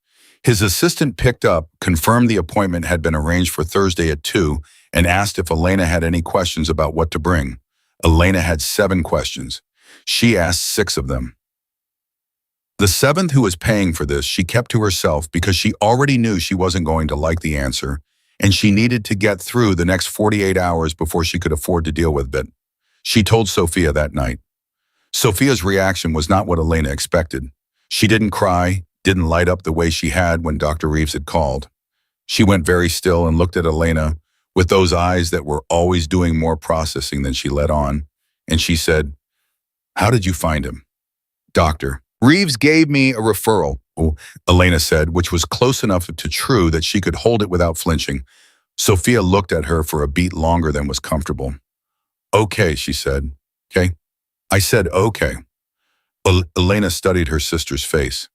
His assistant picked up, confirmed the appointment had been arranged for Thursday at 2, and asked if Elena had any questions about what to bring. Elena had 7 questions. She asked 6 of them. The 7th, who was paying for this, she kept to herself because she already knew she wasn't going to like the answer, and she needed to get through the next 48 hours before she could afford to deal with it. She told Sophia that night. Sophia's reaction was not what Elena expected. She didn't cry, didn't light up the way she had when Dr. Reeves had called. She went very still and looked at Elena with those eyes that were always doing more processing than she let on, and she said, How did you find him? Doctor. Reeves gave me a referral, Elena said, which was close enough to true that she could hold it without flinching. Sophia looked at her for a beat longer than was comfortable. Okay, she said. Okay? I said okay. Elena studied her sister's face.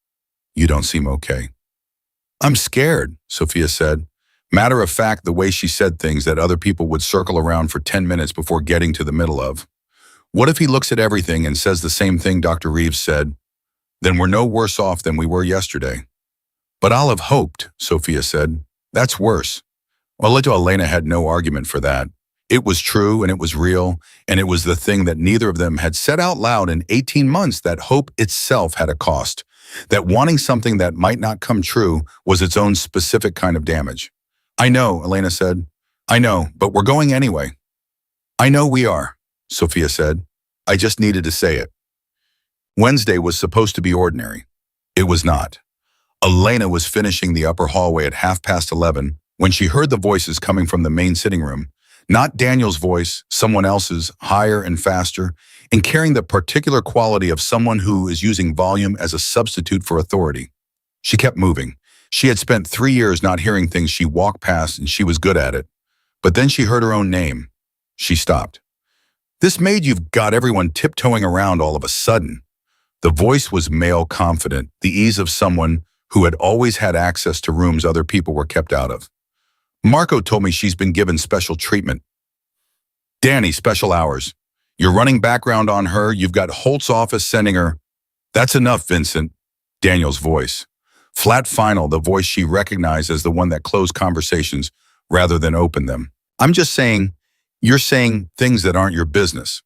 You don't seem okay. I'm scared, Sophia said. Matter of fact, the way she said things that other people would circle around for 10 minutes before getting to the middle of. What if he looks at everything and says the same thing Dr. Reeves said? Then we're no worse off than we were yesterday. But I'll have hoped, Sophia said. That's worse. Well, Elena had no argument for that. It was true and it was real, and it was the thing that neither of them had said out loud in 18 months, that hope itself had a cost, that wanting something that might not come true was its own specific kind of damage. I know, Elena said. I know, but we're going anyway. I know we are, Sophia said. I just needed to say it. Wednesday was supposed to be ordinary. It was not. Elena was finishing the upper hallway at 11:30 when she heard the voices coming from the main sitting room. Not Daniel's voice, someone else's, higher and faster, and carrying the particular quality of someone who is using volume as a substitute for authority. She kept moving. She had spent 3 years not hearing things she walked past, and she was good at it. But then she heard her own name. She stopped. This Maid you've got everyone tiptoeing around all of a sudden. The voice was male confident, the ease of someone who had always had access to rooms other people were kept out of. Marco told me she's been given special treatment. Danny, special hours. You're running background on her, you've got Holt's office sending her. That's enough, Vincent. Daniel's voice. Flat final, the voice she recognized as the one that closed conversations rather than opened them. I'm just saying, you're saying things that aren't your business.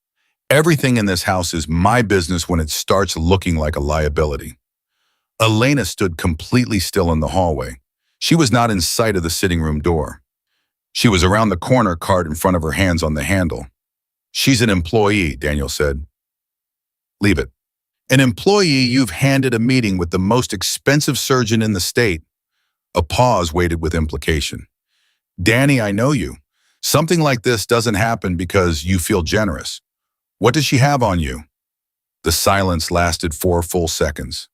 Everything in this house is my business when it starts looking like a liability. Elena stood completely still in the hallway. She was not in sight of the sitting room door. She was around the corner, card in front of her, hands on the handle. She's an employee, Daniel said. Leave it. An employee you've handed a meeting with the most expensive surgeon in the state. A pause waited with implication. Danny, I know you. Something like this doesn't happen because you feel generous. What does she have on you? The silence lasted 4 full seconds.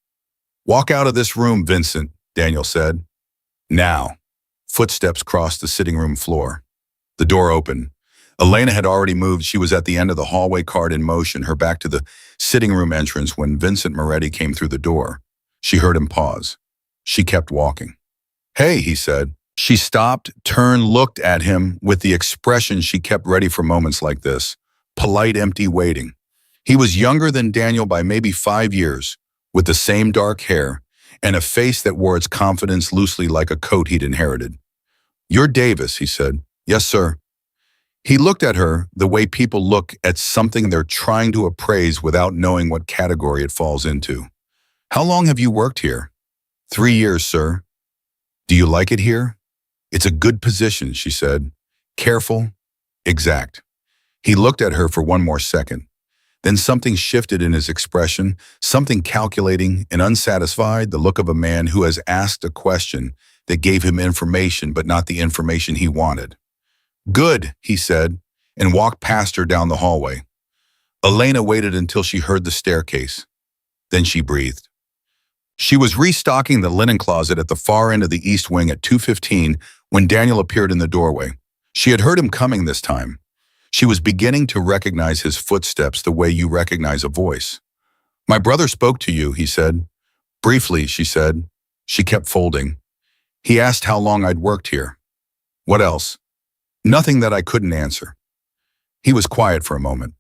Walk out of this room, Vincent, Daniel said. Now. Footsteps crossed the sitting room floor. The door opened. Elena had already moved. She was at the end of the hallway, card in motion, her back to the sitting room entrance when Vincent Moretti came through the door. She heard him pause. She kept walking. Hey, he said. She stopped, turned, looked at him with the expression she kept ready for moments like this. Polite, empty waiting. He was younger than Daniel by maybe 5 years, with the same dark hair and a face that wore its confidence loosely like a coat he'd inherited. You're Davis, he said. Yes, sir. He looked at her the way people look at something they're trying to appraise without knowing what category it falls into. How long have you worked here? 3 years, sir. Do you like it here? It's a good position, she said. Careful, exact. He looked at her for one more second. Then something shifted in his expression, something calculating and unsatisfied, the look of a man who has asked a question that gave him information but not the information he wanted. Good, he said, and walked past her down the hallway. Elena waited until she heard the staircase. Then she breathed. She was restocking the linen closet at the far end of the east wing at 2:15 when Daniel appeared in the doorway. She had heard him coming this time. She was beginning to recognize his footsteps the way you recognize a voice. My brother spoke to you, he said. Briefly, she said. She kept folding. He asked how long I'd worked here. What else? Nothing that I couldn't answer. He was quiet for a moment.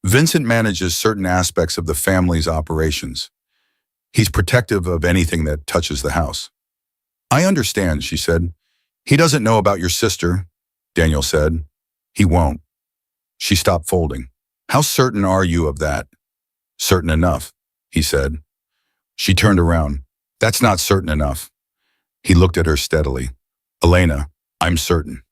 Vincent manages certain aspects of the family's operations. He's protective of anything that touches the house. I understand, she said. He doesn't know about your sister, Daniel said. He won't. She stopped folding. How certain are you of that? Certain enough, he said. She turned around. That's not certain enough. He looked at her steadily. Elena, I'm certain.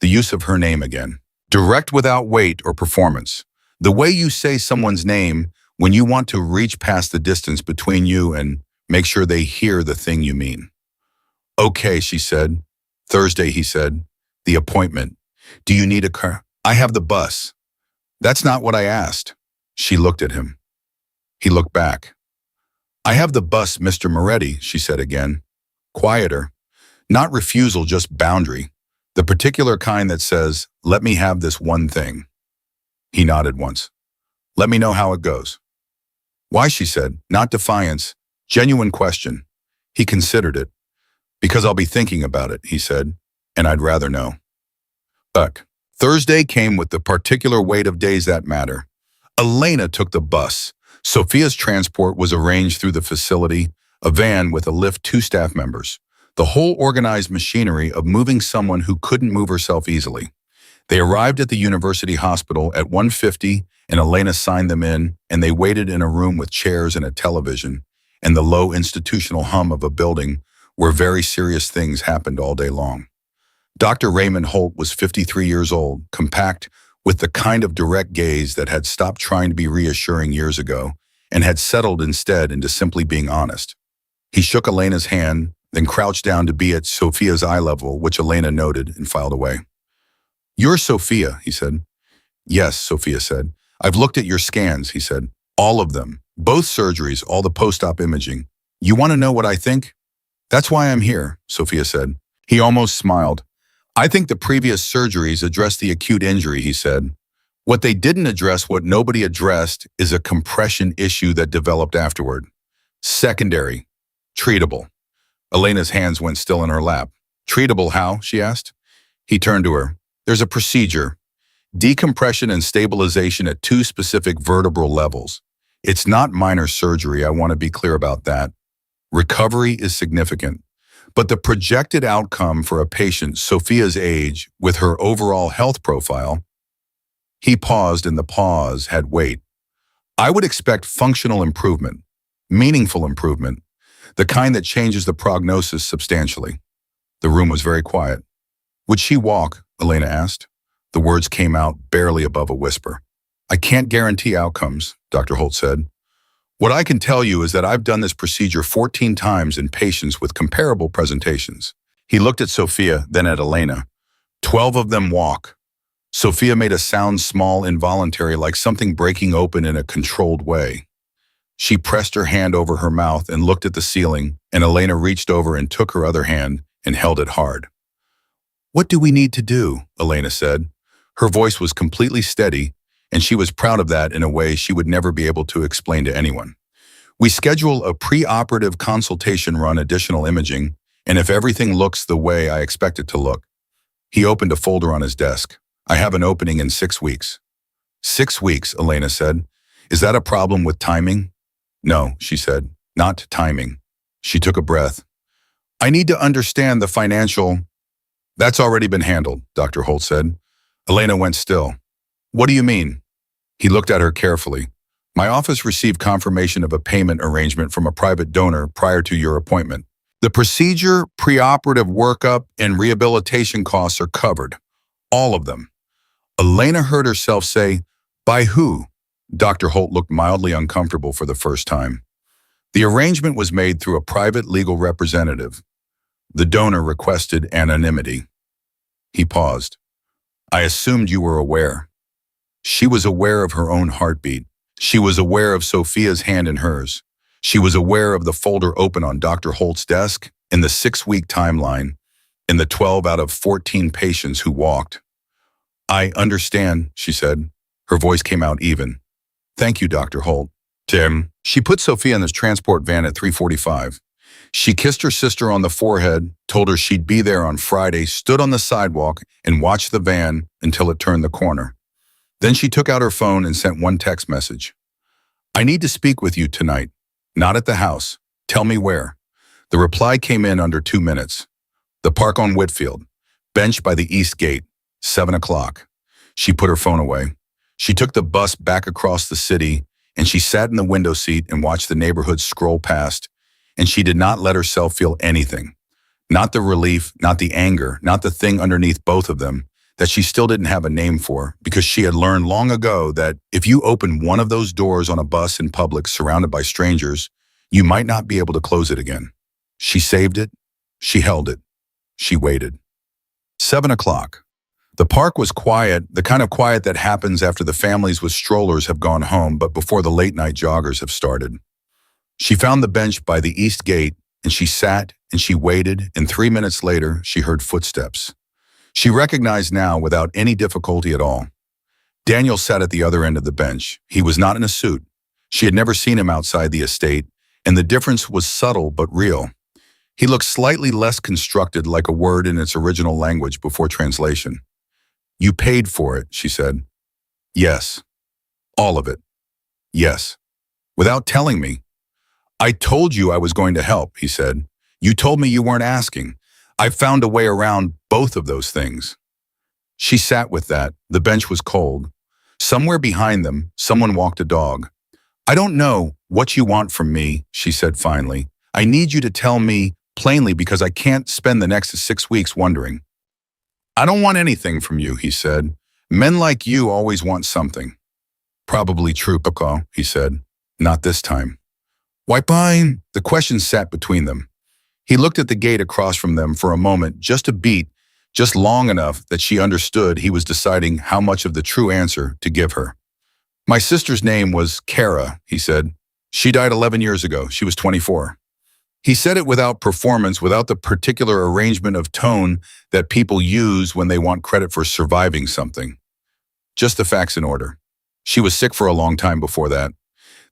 The use of her name again. Direct without weight or performance. The way you say someone's name when you want to reach past the distance between you and make sure they hear the thing you mean. Okay, she said. Thursday, he said. The appointment. Do you need a car? I have the bus. That's not what I asked. She looked at him. He looked back. I have the bus, Mr. Moretti, she said again. Quieter. Not refusal, just boundary. The particular kind that says, let me have this one thing. He nodded once. Let me know how it goes. Why, she said, not defiance, genuine question. He considered it. Because I'll be thinking about it, he said, and I'd rather know. Look, Thursday came with the particular weight of days that matter. Elena took the bus. Sophia's transport was arranged through the facility, a van with a lift, 2 staff members. The whole organized machinery of moving someone who couldn't move herself easily. They arrived at the university hospital at 1:50 and Elena signed them in, and they waited in a room with chairs and a television and the low institutional hum of a building where very serious things happened all day long. Dr. Raymond Holt was 53 years old, compact, with the kind of direct gaze that had stopped trying to be reassuring years ago and had settled instead into simply being honest. He shook Elena's hand, then crouched down to be at Sophia's eye level, which Elena noted and filed away. You're Sophia, he said. Yes, Sophia said. I've looked at your scans, he said. All of them. Both surgeries, all the post-op imaging. You want to know what I think? That's why I'm here, Sophia said. He almost smiled. I think the previous surgeries addressed the acute injury, he said. What they didn't address, what nobody addressed, is a compression issue that developed afterward. Secondary. Treatable. Elena's hands went still in her lap. Treatable how? She asked. He turned to her. There's a procedure. Decompression and stabilization at 2 specific vertebral levels. It's not minor surgery, I want to be clear about that. Recovery is significant. But the projected outcome for a patient Sophia's age with her overall health profile, he paused and the pause had weight. I would expect functional improvement, meaningful improvement, the kind that changes the prognosis substantially. The room was very quiet. Would she walk? Elena asked. The words came out barely above a whisper. I can't guarantee outcomes, Dr. Holt said. What I can tell you is that I've done this procedure 14 times in patients with comparable presentations. He looked at Sophia, then at Elena. 12 of them walk. Sophia made a sound small, involuntary, like something breaking open in a controlled way. She pressed her hand over her mouth and looked at the ceiling, and Elena reached over and took her other hand and held it hard. What do we need to do? Elena said. Her voice was completely steady, and she was proud of that in a way she would never be able to explain to anyone. We schedule a pre-operative consultation, run additional imaging, and if everything looks the way I expect it to look. He opened a folder on his desk. I have an opening in 6 weeks. 6 weeks, Elena said. Is that a problem with timing? No, she said, not timing. She took a breath. I need to understand the financial. That's already been handled, Dr. Holt said. Elena went still. What do you mean? He looked at her carefully. My office received confirmation of a payment arrangement from a private donor prior to your appointment. The procedure, preoperative workup, and rehabilitation costs are covered. All of them. Elena heard herself say, "By who?" Dr. Holt looked mildly uncomfortable for the first time. The arrangement was made through a private legal representative. The donor requested anonymity. He paused. "I assumed you were aware." She was aware of her own heartbeat. She was aware of Sophia's hand in hers. She was aware of the folder open on Dr. Holt's desk, in the 6-week timeline, in the 12 out of 14 patients who walked. "I understand," she said. Her voice came out even. "Thank you, Dr. Holt." Tim. She put Sophia in this transport van at 3:45. She kissed her sister on the forehead, told her she'd be there on Friday, stood on the sidewalk, and watched the van until it turned the corner. Then she took out her phone and sent one text message. "I need to speak with you tonight. Not at the house. Tell me where." The reply came in under 2 minutes. "The park on Whitfield. Bench by the east gate. 7 o'clock. She put her phone away. She took the bus back across the city, and she sat in the window seat and watched the neighborhood scroll past, and she did not let herself feel anything. Not the relief, not the anger, not the thing underneath both of them that she still didn't have a name for, because she had learned long ago that if you open one of those doors on a bus in public surrounded by strangers, you might not be able to close it again. She saved it. She held it. She waited. 7 o'clock. The park was quiet, the kind of quiet that happens after the families with strollers have gone home but before the late-night joggers have started. She found the bench by the east gate, and she sat and she waited, and 3 minutes later she heard footsteps. She recognized now without any difficulty at all. Daniel sat at the other end of the bench. He was not in a suit. She had never seen him outside the estate, and the difference was subtle but real. He looked slightly less constructed, like a word in its original language before translation. "You paid for it," she said. "Yes." "All of it?" "Yes." "Without telling me." "I told you I was going to help," he said. "You told me you weren't asking. I found a way around both of those things." She sat with that. The bench was cold. Somewhere behind them, someone walked a dog. "I don't know what you want from me," she said finally. "I need you to tell me plainly because I can't spend the next 6 weeks wondering." "I don't want anything from you," he said. "Men like you always want something." "Probably true, Coco," he said. "Not this time." "Why, fine?" The question sat between them. He looked at the gate across from them for a moment, just a beat, just long enough that she understood he was deciding how much of the true answer to give her. "My sister's name was Kara," he said. "She died 11 years ago. She was 24. He said it without performance, without the particular arrangement of tone that people use when they want credit for surviving something. Just the facts in order. She was sick for a long time before that.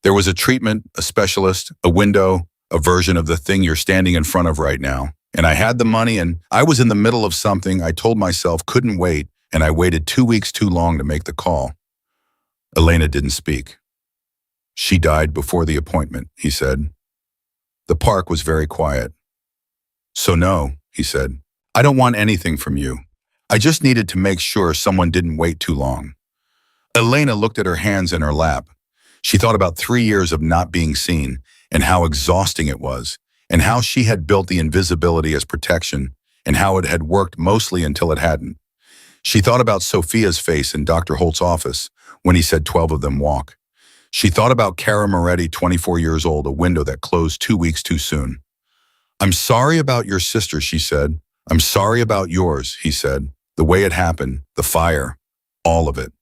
There was a treatment, a specialist, a window, a version of the thing you're standing in front of right now. And I had the money, and I was in the middle of something I told myself couldn't wait, and I waited 2 weeks too long to make the call." Elena didn't speak. "She died before the appointment," he said. The park was very quiet. "So no," he said. "I don't want anything from you. I just needed to make sure someone didn't wait too long." Elena looked at her hands in her lap. She thought about 3 years of not being seen, and how exhausting it was, and how she had built the invisibility as protection, and how it had worked mostly until it hadn't. She thought about Sophia's face in Dr. Holt's office when he said 12 of them walk. She thought about Cara Moretti, 24 years old, a window that closed 2 weeks too soon. "I'm sorry about your sister," she said. "I'm sorry about yours," he said. "The way it happened, the fire, all of it."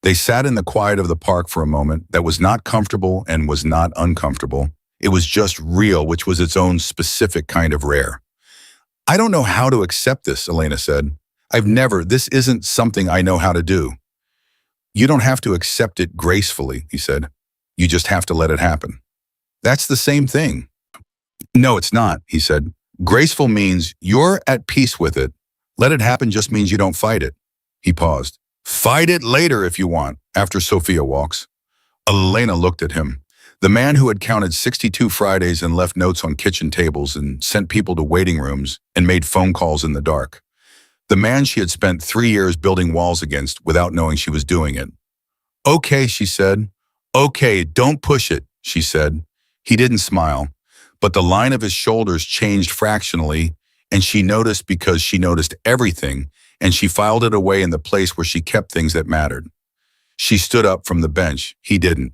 They sat in the quiet of the park for a moment that was not comfortable and was not uncomfortable. It was just real, which was its own specific kind of rare. "I don't know how to accept this," Elena said. This isn't something I know how to do." "You don't have to accept it gracefully," he said. "You just have to let it happen." "That's the same thing." "No, it's not," he said. "Graceful means you're at peace with it. Let it happen just means you don't fight it." He paused. "Fight it later if you want, after Sophia walks." Elena looked at him. The man who had counted 62 Fridays and left notes on kitchen tables and sent people to waiting rooms and made phone calls in the dark. The man she had spent 3 years building walls against without knowing she was doing it. "Okay," she said. "Okay, don't push it," she said. He didn't smile, but the line of his shoulders changed fractionally, and she noticed because she noticed everything, and she filed it away in the place where she kept things that mattered. She stood up from the bench. He didn't.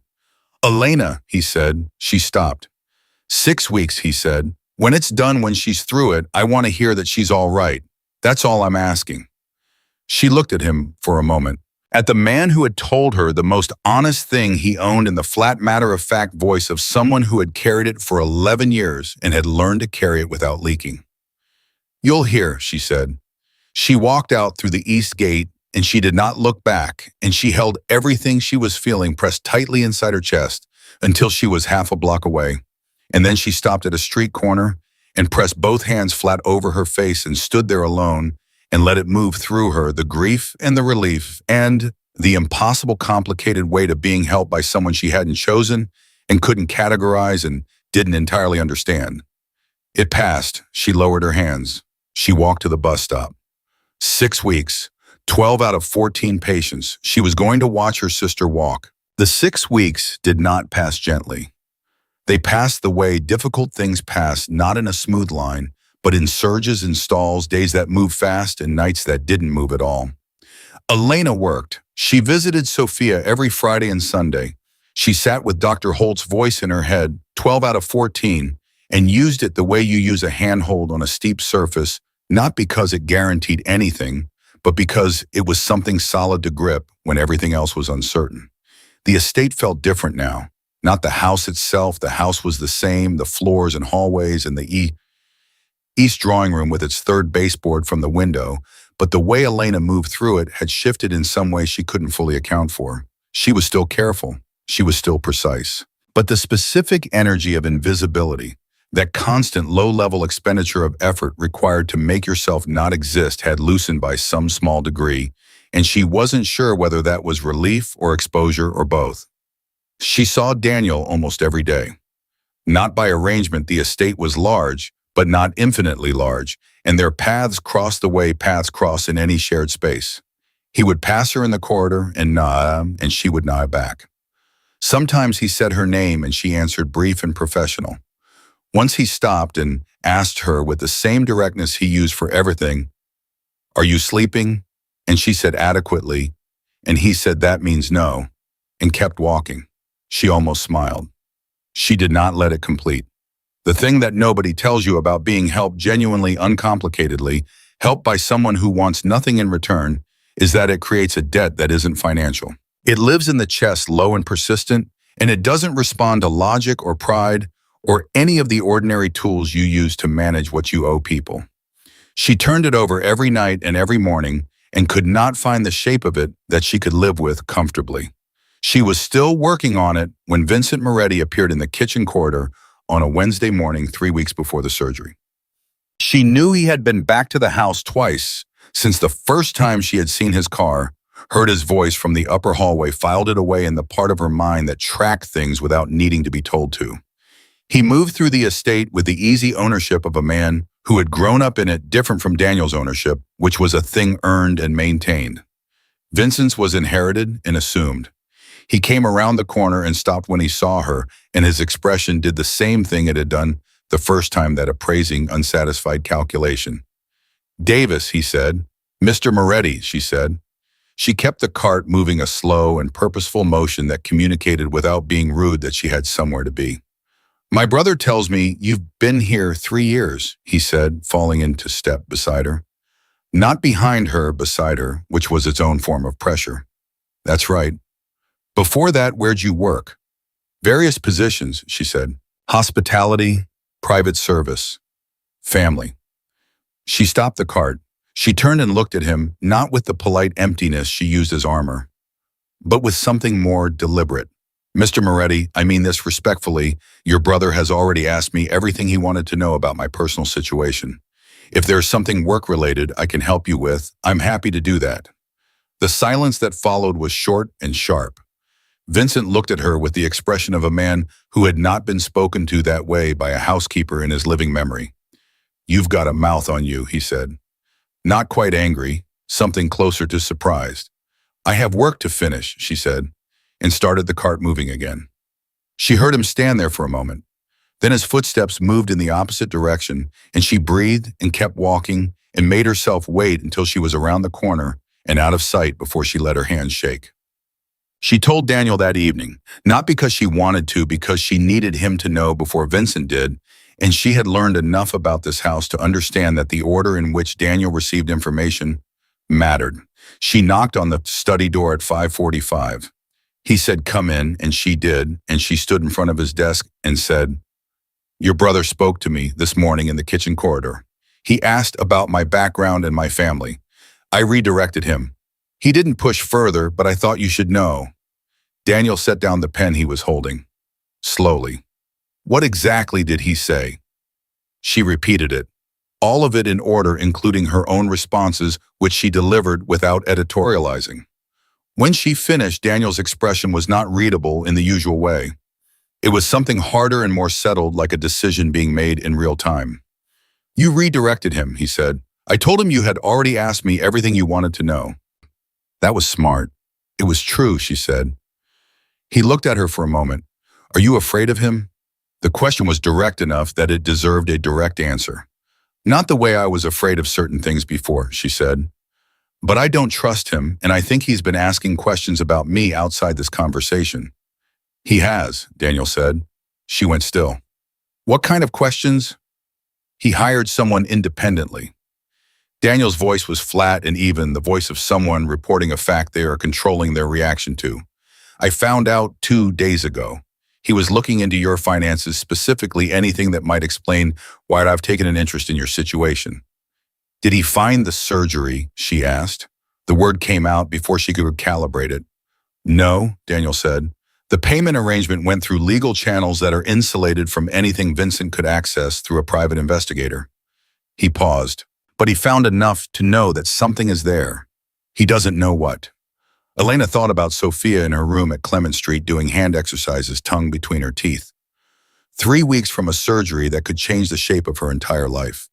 Elena, he said. She stopped. 6 weeks, he said. When it's done, when she's through it, I want to hear that she's all right. That's all I'm asking. She looked at him for a moment. At the man who had told her the most honest thing he owned in the flat matter-of-fact voice of someone who had carried it for 11 years and had learned to carry it without leaking. You'll hear, she said. She walked out through the east gate, and she did not look back, and she held everything she was feeling pressed tightly inside her chest until she was half a block away. And then she stopped at a street corner and pressed both hands flat over her face and stood there alone and let it move through her, the grief and the relief and the impossible complicated weight of being helped by someone she hadn't chosen and couldn't categorize and didn't entirely understand. It passed. She lowered her hands. She walked to the bus stop. 6 weeks, 12 out of 14 patients. She was going to watch her sister walk. The 6 weeks did not pass gently. They passed the way difficult things pass, not in a smooth line, but in surges and stalls, days that moved fast and nights that didn't move at all. Elena worked. She visited Sophia every Friday and Sunday. She sat with Dr. Holt's voice in her head, 12 out of 14, and used it the way you use a handhold on a steep surface, not because it guaranteed anything, but because it was something solid to grip when everything else was uncertain. The estate felt different now. Not the house itself. The house was the same, the floors and hallways and the east drawing room with its third baseboard from the window, but the way Elena moved through it had shifted in some way she couldn't fully account for. She was still careful. She was still precise. But the specific energy of invisibility, that constant low-level expenditure of effort required to make yourself not exist, had loosened by some small degree, and she wasn't sure whether that was relief or exposure or both. She saw Daniel almost every day. Not by arrangement, the estate was large, but not infinitely large, and their paths crossed the way paths cross in any shared space. He would pass her in the corridor and nod, and she would nod back. Sometimes he said her name, and she answered brief and professional. Once he stopped and asked her with the same directness he used for everything, "Are you sleeping?" And she said adequately, and he said that means no, and kept walking. She almost smiled. She did not let it complete. The thing that nobody tells you about being helped genuinely, uncomplicatedly, helped by someone who wants nothing in return, is that it creates a debt that isn't financial. It lives in the chest, low and persistent, and it doesn't respond to logic or pride or any of the ordinary tools you use to manage what you owe people. She turned it over every night and every morning and could not find the shape of it that she could live with comfortably. She was still working on it when Vincent Moretti appeared in the kitchen corridor on a Wednesday morning 3 weeks before the surgery. She knew he had been back to the house twice since the first time she had seen his car, heard his voice from the upper hallway, filed it away in the part of her mind that tracked things without needing to be told to. He moved through the estate with the easy ownership of a man who had grown up in it, different from Daniel's ownership, which was a thing earned and maintained. Vincent's was inherited and assumed. He came around the corner and stopped when he saw her, and his expression did the same thing it had done the first time, that appraising, unsatisfied calculation. "Davis," he said. "Mr. Moretti," she said. She kept the cart moving, a slow and purposeful motion that communicated without being rude that she had somewhere to be. "My brother tells me you've been here 3 years, he said, falling into step beside her. Not behind her, beside her, which was its own form of pressure. "That's right." "Before that, where'd you work?" "Various positions," she said. "Hospitality, private service, family." She stopped the cart. She turned and looked at him, not with the polite emptiness she used as armor, but with something more deliberate. "Mr. Moretti, I mean this respectfully. Your brother has already asked me everything he wanted to know about my personal situation. If there's something work-related I can help you with, I'm happy to do that." The silence that followed was short and sharp. Vincent looked at her with the expression of a man who had not been spoken to that way by a housekeeper in his living memory. "You've got a mouth on you," he said. Not quite angry, something closer to surprised. "I have work to finish," she said, and started the cart moving again. She heard him stand there for a moment. Then his footsteps moved in the opposite direction, and she breathed and kept walking and made herself wait until she was around the corner and out of sight before she let her hands shake. She told Daniel that evening, not because she wanted to, because she needed him to know before Vincent did, and she had learned enough about this house to understand that the order in which Daniel received information mattered. She knocked on the study door at 5:45. He said, "Come in," and she did, and she stood in front of his desk and said, "Your brother spoke to me this morning in the kitchen corridor. He asked about my background and my family. I redirected him. He didn't push further, but I thought you should know." Daniel set down the pen he was holding. Slowly. "What exactly did he say?" She repeated it, all of it in order, including her own responses, which she delivered without editorializing. When she finished, Daniel's expression was not readable in the usual way. It was something harder and more settled, like a decision being made in real time. "You redirected him," he said. "I told him you had already asked me everything you wanted to know." "That was smart." "It was true," she said. He looked at her for a moment. "Are you afraid of him?" The question was direct enough that it deserved a direct answer. "Not the way I was afraid of certain things before," she said. "But I don't trust him, and I think he's been asking questions about me outside this conversation." "He has," Daniel said. She went still. "What kind of questions?" "He hired someone independently." Daniel's voice was flat and even, the voice of someone reporting a fact they are controlling their reaction to. "I found out 2 days ago. He was looking into your finances, specifically anything that might explain why I've taken an interest in your situation." "Did he find the surgery?" she asked. The word came out before she could calibrate it. "No," Daniel said. "The payment arrangement went through legal channels that are insulated from anything Vincent could access through a private investigator." He paused. "But he found enough to know that something is there. He doesn't know what." Elena thought about Sophia in her room at Clement Street doing hand exercises, tongue between her teeth. 3 weeks from a surgery that could change the shape of her entire life.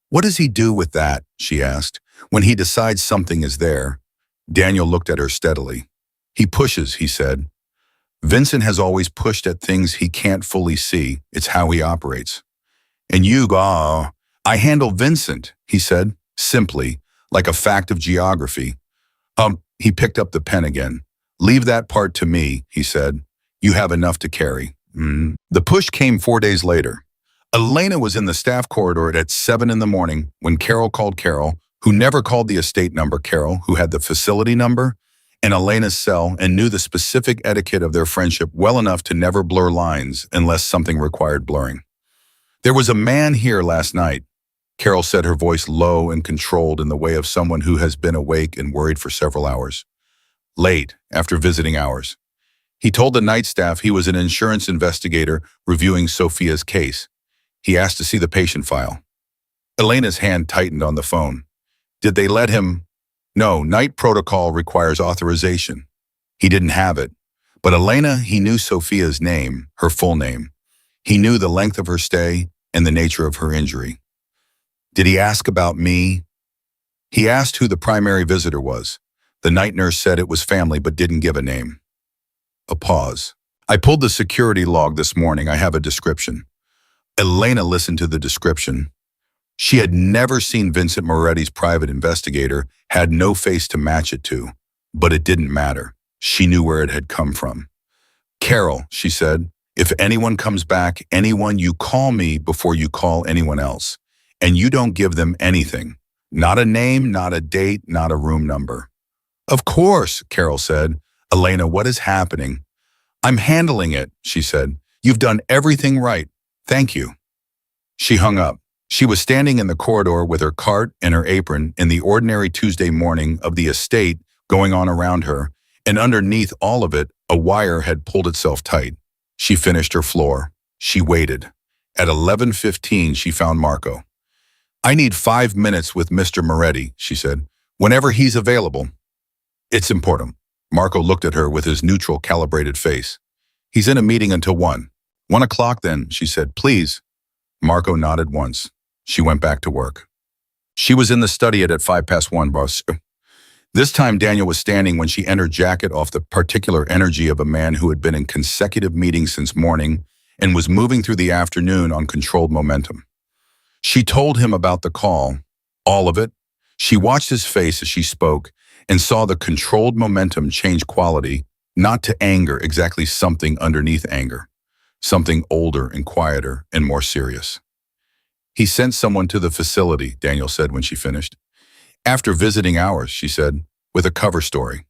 "What does he do with that?" she asked. "When he decides something is there." Daniel looked at her steadily. "He pushes," he said. "Vincent has always pushed at things he can't fully see. It's how he operates." "And I handle Vincent," he said, simply, like a fact of geography. He picked up the pen again. "Leave that part to me," he said. "You have enough to carry." The push came 4 days later. Elena was in the staff corridor at 7 in the morning when Carol called Carol, who never called the estate number, Carol, who had the facility number, in Elena's cell and knew the specific etiquette of their friendship well enough to never blur lines unless something required blurring. "There was a man here last night," Carol said, her voice low and controlled in the way of someone who has been awake and worried for several hours. "Late, after visiting hours. He told the night staff he was an insurance investigator reviewing Sophia's case. He asked to see the patient file." Elena's hand tightened on the phone. "Did they let him?" "No, night protocol requires authorization. He didn't have it. But Elena, he knew Sophia's name, her full name. He knew the length of her stay and the nature of her injury." "Did he ask about me?" "He asked who the primary visitor was. The night nurse said it was family but didn't give a name." A pause. "I pulled the security log this morning. I have a description." Elena listened to the description. She had never seen Vincent Moretti's private investigator, had no face to match it to, but it didn't matter. She knew where it had come from. "Carol," she said, "if anyone comes back, anyone, you call me before you call anyone else. And you don't give them anything. Not a name, not a date, not a room number." "Of course," Carol said. "Elena, what is happening?" "I'm handling it," she said. "You've done everything right. Thank you." She hung up. She was standing in the corridor with her cart and her apron in the ordinary Tuesday morning of the estate going on around her, and underneath all of it, a wire had pulled itself tight. She finished her floor. She waited. At 11:15, she found Marco. "I need 5 minutes with Mr. Moretti," she said, "whenever he's available." "It's important." Marco looked at her with his neutral, calibrated face. "He's in a meeting until 1. 1 o'clock then," she said. "Please." Marco nodded once. She went back to work. She was in the study at 1:05, boss. This time Daniel was standing when she entered, jacket off the particular energy of a man who had been in consecutive meetings since morning and was moving through the afternoon on controlled momentum. She told him about the call, all of it. She watched his face as she spoke and saw the controlled momentum change quality, not to anger, exactly something underneath anger, something older and quieter and more serious. He sent someone to the facility, Daniel said when she finished. After visiting hours, she said, with a cover story.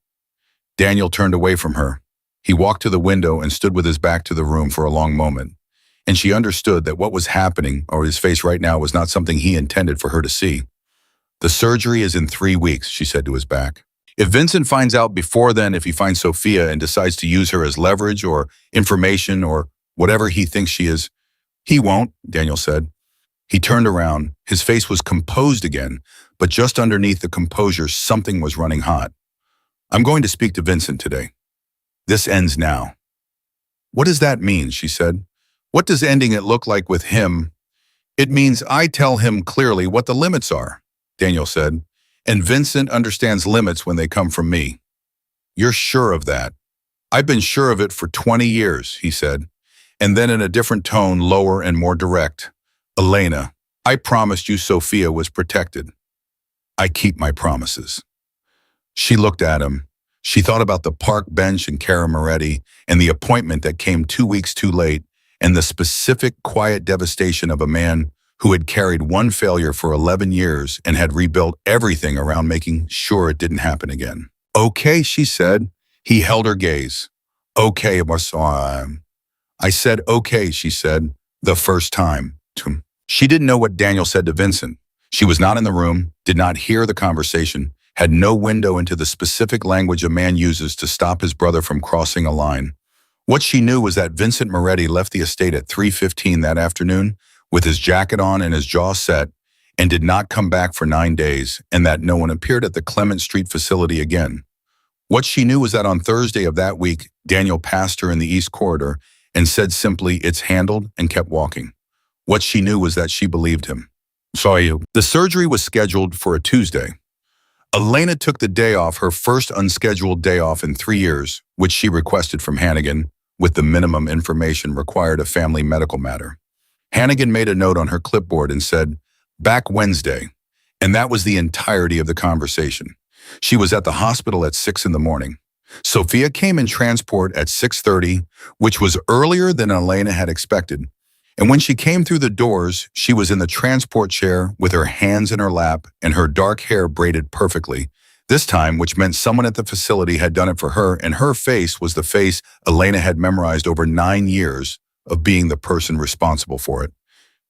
Daniel turned away from her. He walked to the window and stood with his back to the room for a long moment. And she understood that what was happening, or his face right now, was not something he intended for her to see. The surgery is in 3 weeks, she said to his back. If Vincent finds out before then, if he finds Sophia and decides to use her as leverage or information or whatever he thinks she is, he won't, Daniel said. He turned around. His face was composed again, but just underneath the composure, something was running hot. I'm going to speak to Vincent today. This ends now. What does that mean? She said. What does ending it look like with him? It means I tell him clearly what the limits are, Daniel said, and Vincent understands limits when they come from me. You're sure of that? I've been sure of it for 20 years, he said, and then in a different tone, lower and more direct. Elena, I promised you Sophia was protected. I keep my promises. She looked at him. She thought about the park bench and Cara Moretti and the appointment that came 2 weeks too late and the specific quiet devastation of a man who had carried one failure for 11 years and had rebuilt everything around making sure it didn't happen again. Okay, she said. He held her gaze. Okay, I said okay, she said, the first time. She didn't know what Daniel said to Vincent. She was not in the room, did not hear the conversation, had no window into the specific language a man uses to stop his brother from crossing a line. What she knew was that Vincent Moretti left the estate at 3:15 that afternoon with his jacket on and his jaw set and did not come back for 9 days, and that no one appeared at the Clement Street facility again. What she knew was that on Thursday of that week, Daniel passed her in the East Corridor and said simply, "It's handled," and kept walking. What she knew was that she believed him. Saw you. The surgery was scheduled for a Tuesday. Elena took the day off, her first unscheduled day off in 3 years, which she requested from Hannigan, with the minimum information required of family medical matter. Hannigan made a note on her clipboard and said, "Back Wednesday," and that was the entirety of the conversation. She was at the hospital at 6 in the morning. Sophia came in transport at 6:30, which was earlier than Elena had expected. And when she came through the doors, she was in the transport chair with her hands in her lap and her dark hair braided perfectly. This time, which meant someone at the facility had done it for her, and her face was the face Elena had memorized over 9 years of being the person responsible for it.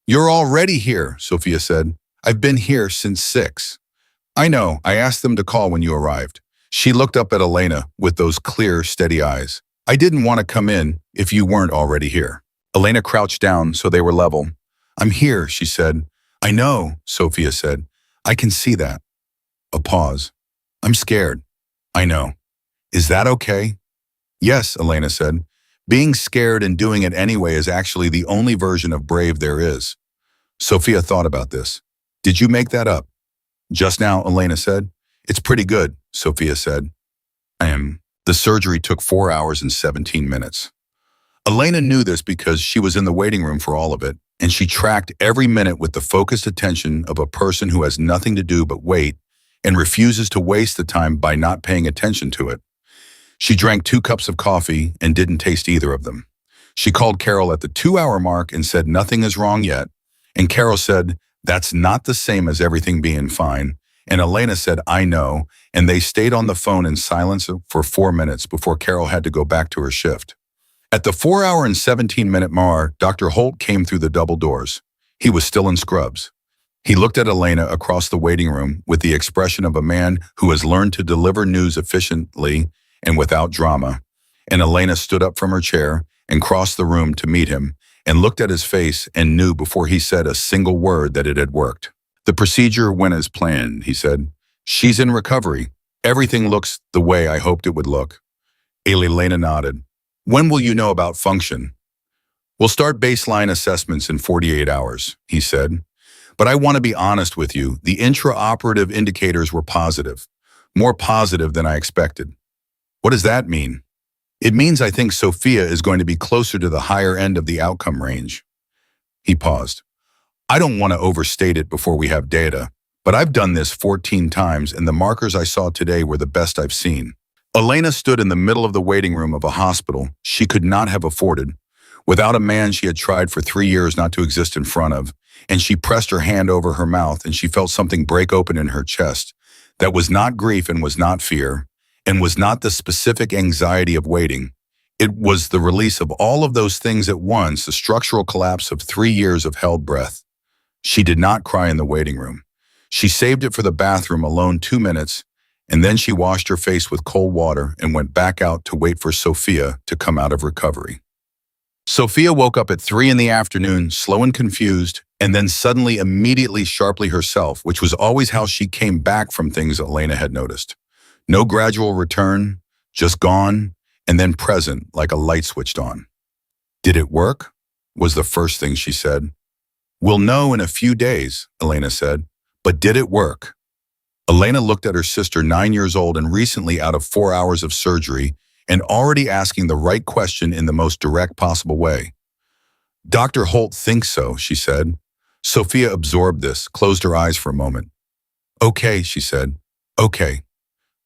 "You're already here," Sophia said. "I've been here since 6. "I know, I asked them to call when you arrived." She looked up at Elena with those clear, steady eyes. "I didn't want to come in if you weren't already here." Elena crouched down so they were level. "I'm here," she said. "I know," Sophia said. "I can see that." A pause. "I'm scared." "I know." "Is that okay?" "Yes," Elena said. "Being scared and doing it anyway is actually the only version of brave there is." Sophia thought about this. "Did you make that up?" "Just now," Elena said. "It's pretty good," Sophia said. The surgery took 4 hours and 17 minutes. Elena knew this because she was in the waiting room for all of it, and she tracked every minute with the focused attention of a person who has nothing to do but wait and refuses to waste the time by not paying attention to it. She drank 2 cups of coffee and didn't taste either of them. She called Carol at the 2-hour mark and said nothing is wrong yet, and Carol said that's not the same as everything being fine, and Elena said I know, and they stayed on the phone in silence for 4 minutes before Carol had to go back to her shift. At the 4-hour and 17-minute mark, Dr. Holt came through the double doors. He was still in scrubs. He looked at Elena across the waiting room with the expression of a man who has learned to deliver news efficiently and without drama, and Elena stood up from her chair and crossed the room to meet him and looked at his face and knew before he said a single word that it had worked. "The procedure went as planned," he said. "She's in recovery. Everything looks the way I hoped it would look." Elena nodded. "When will you know about function?" "We'll start baseline assessments in 48 hours, he said. "But I want to be honest with you, the intraoperative indicators were positive, more positive than I expected." "What does that mean?" It means I think Sophia is going to be closer to the higher end of the outcome range. He paused. I don't want to overstate it before we have data, but I've done this 14 times and the markers I saw today were the best I've seen. Elena stood in the middle of the waiting room of a hospital she could not have afforded, without a man she had tried for 3 years not to exist in front of, and she pressed her hand over her mouth and she felt something break open in her chest. That was not grief and was not fear, and was not the specific anxiety of waiting. It was the release of all of those things at once, the structural collapse of 3 years of held breath. She did not cry in the waiting room. She saved it for the bathroom alone 2 minutes, and then she washed her face with cold water and went back out to wait for Sophia to come out of recovery. Sophia woke up at 3 in the afternoon, slow and confused, and then suddenly immediately sharply herself, which was always how she came back from things Elena had noticed. No gradual return, just gone, and then present like a light switched on. Did it work? Was the first thing she said. We'll know in a few days, Elena said, but did it work? Elena looked at her sister, 9 years old and recently out of 4 hours of surgery, and already asking the right question in the most direct possible way. Dr. Holt thinks so, she said. Sophia absorbed this, closed her eyes for a moment. Okay, she said. Okay.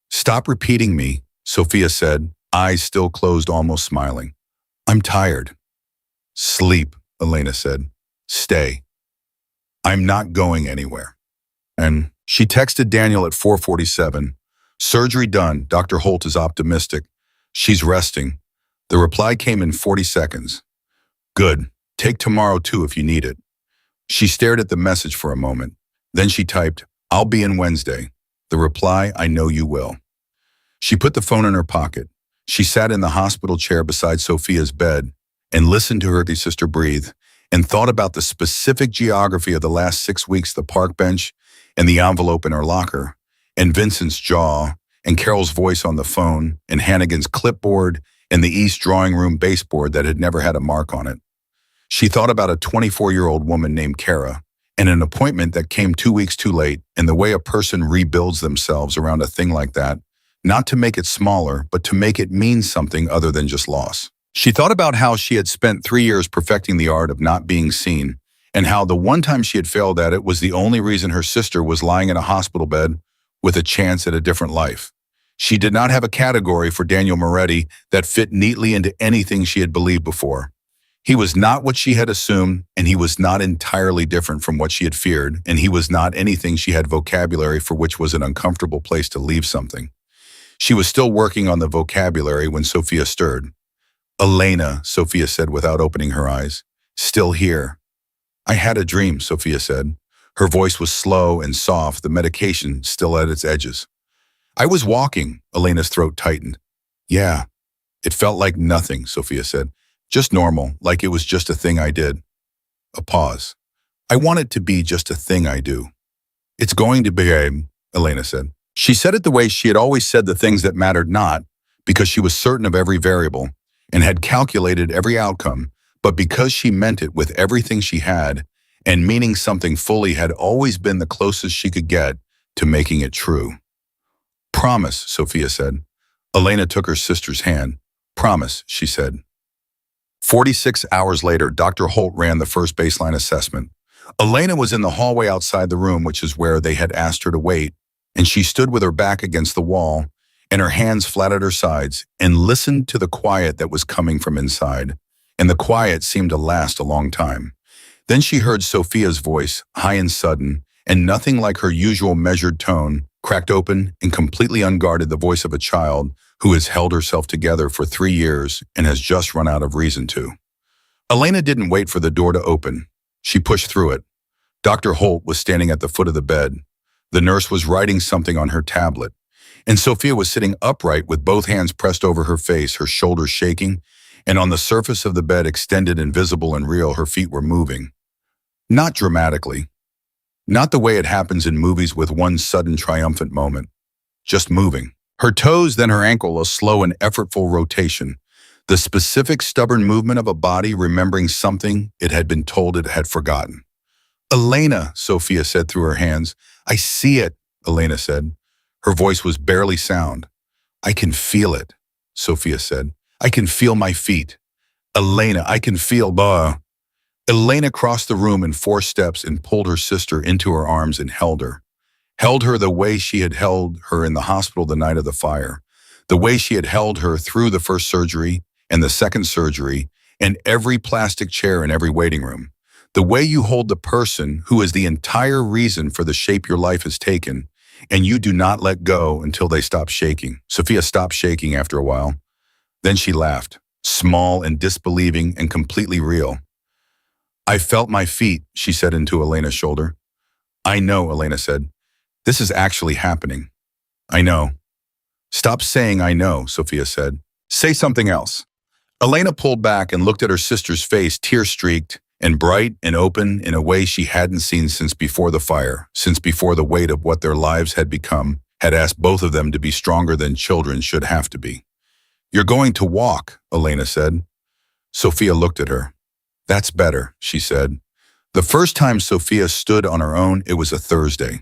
Stop repeating me, Sophia said, eyes still closed, almost smiling. I'm tired. Sleep, Elena said. Stay. I'm not going anywhere. And she texted Daniel at 4:47. Surgery done, Dr. Holt is optimistic. She's resting. The reply came in 40 seconds. Good. Take tomorrow too if you need it. She stared at the message for a moment. Then she typed, I'll be in Wednesday. The reply, I know you will. She put the phone in her pocket. She sat in the hospital chair beside Sophia's bed and listened to her sister breathe and thought about the specific geography of the last 6 weeks, the park bench and the envelope in her locker, and Vincent's jaw, and Carol's voice on the phone, and Hannigan's clipboard, and the East drawing room baseboard that had never had a mark on it. She thought about a 24-year-old woman named Kara, and an appointment that came 2 weeks too late, and the way a person rebuilds themselves around a thing like that, not to make it smaller, but to make it mean something other than just loss. She thought about how she had spent 3 years perfecting the art of not being seen, and how the one time she had failed at it was the only reason her sister was lying in a hospital bed with a chance at a different life. She did not have a category for Daniel Moretti that fit neatly into anything she had believed before. He was not what she had assumed, and he was not entirely different from what she had feared, and he was not anything she had vocabulary for, which was an uncomfortable place to leave something. She was still working on the vocabulary when Sophia stirred. Elena, Sophia said without opening her eyes. Still here. I had a dream, Sophia said. Her voice was slow and soft, the medication still at its edges. I was walking, Elena's throat tightened. Yeah, it felt like nothing, Sophia said. Just normal, like it was just a thing I did. A pause. I want it to be just a thing I do. It's going to be, Elena said. She said it the way she had always said the things that mattered not, because she was certain of every variable, and had calculated every outcome, but because she meant it with everything she had, and meaning something fully had always been the closest she could get to making it true. Promise, Sophia said. Elena took her sister's hand. Promise, she said. 46 hours later, Dr. Holt ran the first baseline assessment. Elena was in the hallway outside the room, which is where they had asked her to wait, and she stood with her back against the wall and her hands flat at her sides and listened to the quiet that was coming from inside, and the quiet seemed to last a long time. Then she heard Sophia's voice, high and sudden, and nothing like her usual measured tone, cracked open and completely unguarded, the voice of a child who has held herself together for 3 years and has just run out of reason to. Elena didn't wait for the door to open. She pushed through it. Dr. Holt was standing at the foot of the bed. The nurse was writing something on her tablet, and Sophia was sitting upright with both hands pressed over her face, her shoulders shaking, and on the surface of the bed, extended and visible and real, her feet were moving. Not dramatically. Not the way it happens in movies with one sudden triumphant moment. Just moving. Her toes, then her ankle, a slow and effortful rotation. The specific stubborn movement of a body remembering something it had been told it had forgotten. Elena, Sophia said through her hands. I see it, Elena said. Her voice was barely sound. I can feel it, Sophia said. I can feel my feet. Elena, I can feel, blah. Elena crossed the room in 4 steps and pulled her sister into her arms and held her. Held her the way she had held her in the hospital the night of the fire. The way she had held her through the first surgery and the second surgery and every plastic chair in every waiting room. The way you hold the person who is the entire reason for the shape your life has taken, and you do not let go until they stop shaking. Sophia stopped shaking after a while. Then she laughed, small and disbelieving and completely real. I felt my feet, she said into Elena's shoulder. I know, Elena said. This is actually happening. I know. Stop saying I know, Sophia said. Say something else. Elena pulled back and looked at her sister's face, tear-streaked and bright and open in a way she hadn't seen since before the fire, since before the weight of what their lives had become had asked both of them to be stronger than children should have to be. You're going to walk, Elena said. Sophia looked at her. That's better, she said. The first time Sophia stood on her own, it was a Thursday.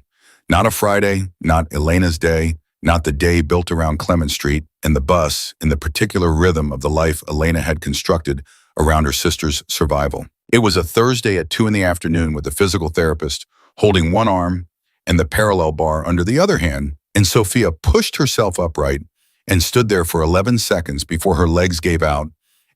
Not a Friday, not Elena's day, not the day built around Clement Street and the bus in the particular rhythm of the life Elena had constructed around her sister's survival. It was a Thursday at 2 in the afternoon with the physical therapist holding one arm and the parallel bar under the other hand, and Sophia pushed herself upright and stood there for 11 seconds before her legs gave out,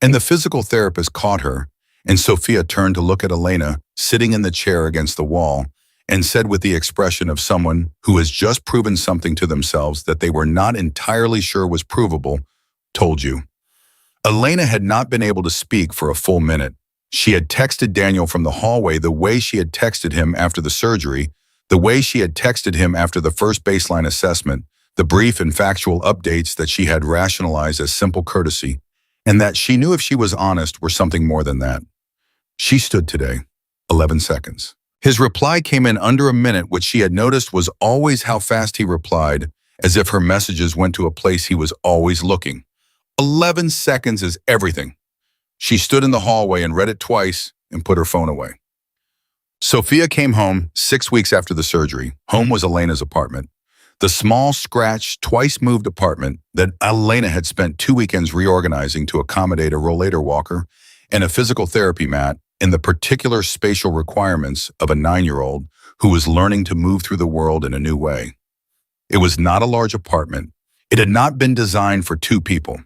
and the physical therapist caught her, and Sophia turned to look at Elena sitting in the chair against the wall and said with the expression of someone who has just proven something to themselves that they were not entirely sure was provable, told you. Elena had not been able to speak for a full minute. She had texted Daniel from the hallway the way she had texted him after the surgery, the way she had texted him after the first baseline assessment, the brief and factual updates that she had rationalized as simple courtesy, and that she knew if she was honest were something more than that. She stood today, 11 seconds. His reply came in under a minute, which she had noticed was always how fast he replied, as if her messages went to a place he was always looking. 11 seconds is everything. She stood in the hallway and read it twice and put her phone away. Sophia came home 6 weeks after the surgery. Home was Elena's apartment. The small, scratched, twice-moved apartment that Elena had spent 2 weekends reorganizing to accommodate a rollator walker and a physical therapy mat and the particular spatial requirements of a 9-year-old who was learning to move through the world in a new way. It was not a large apartment. It had not been designed for 2 people.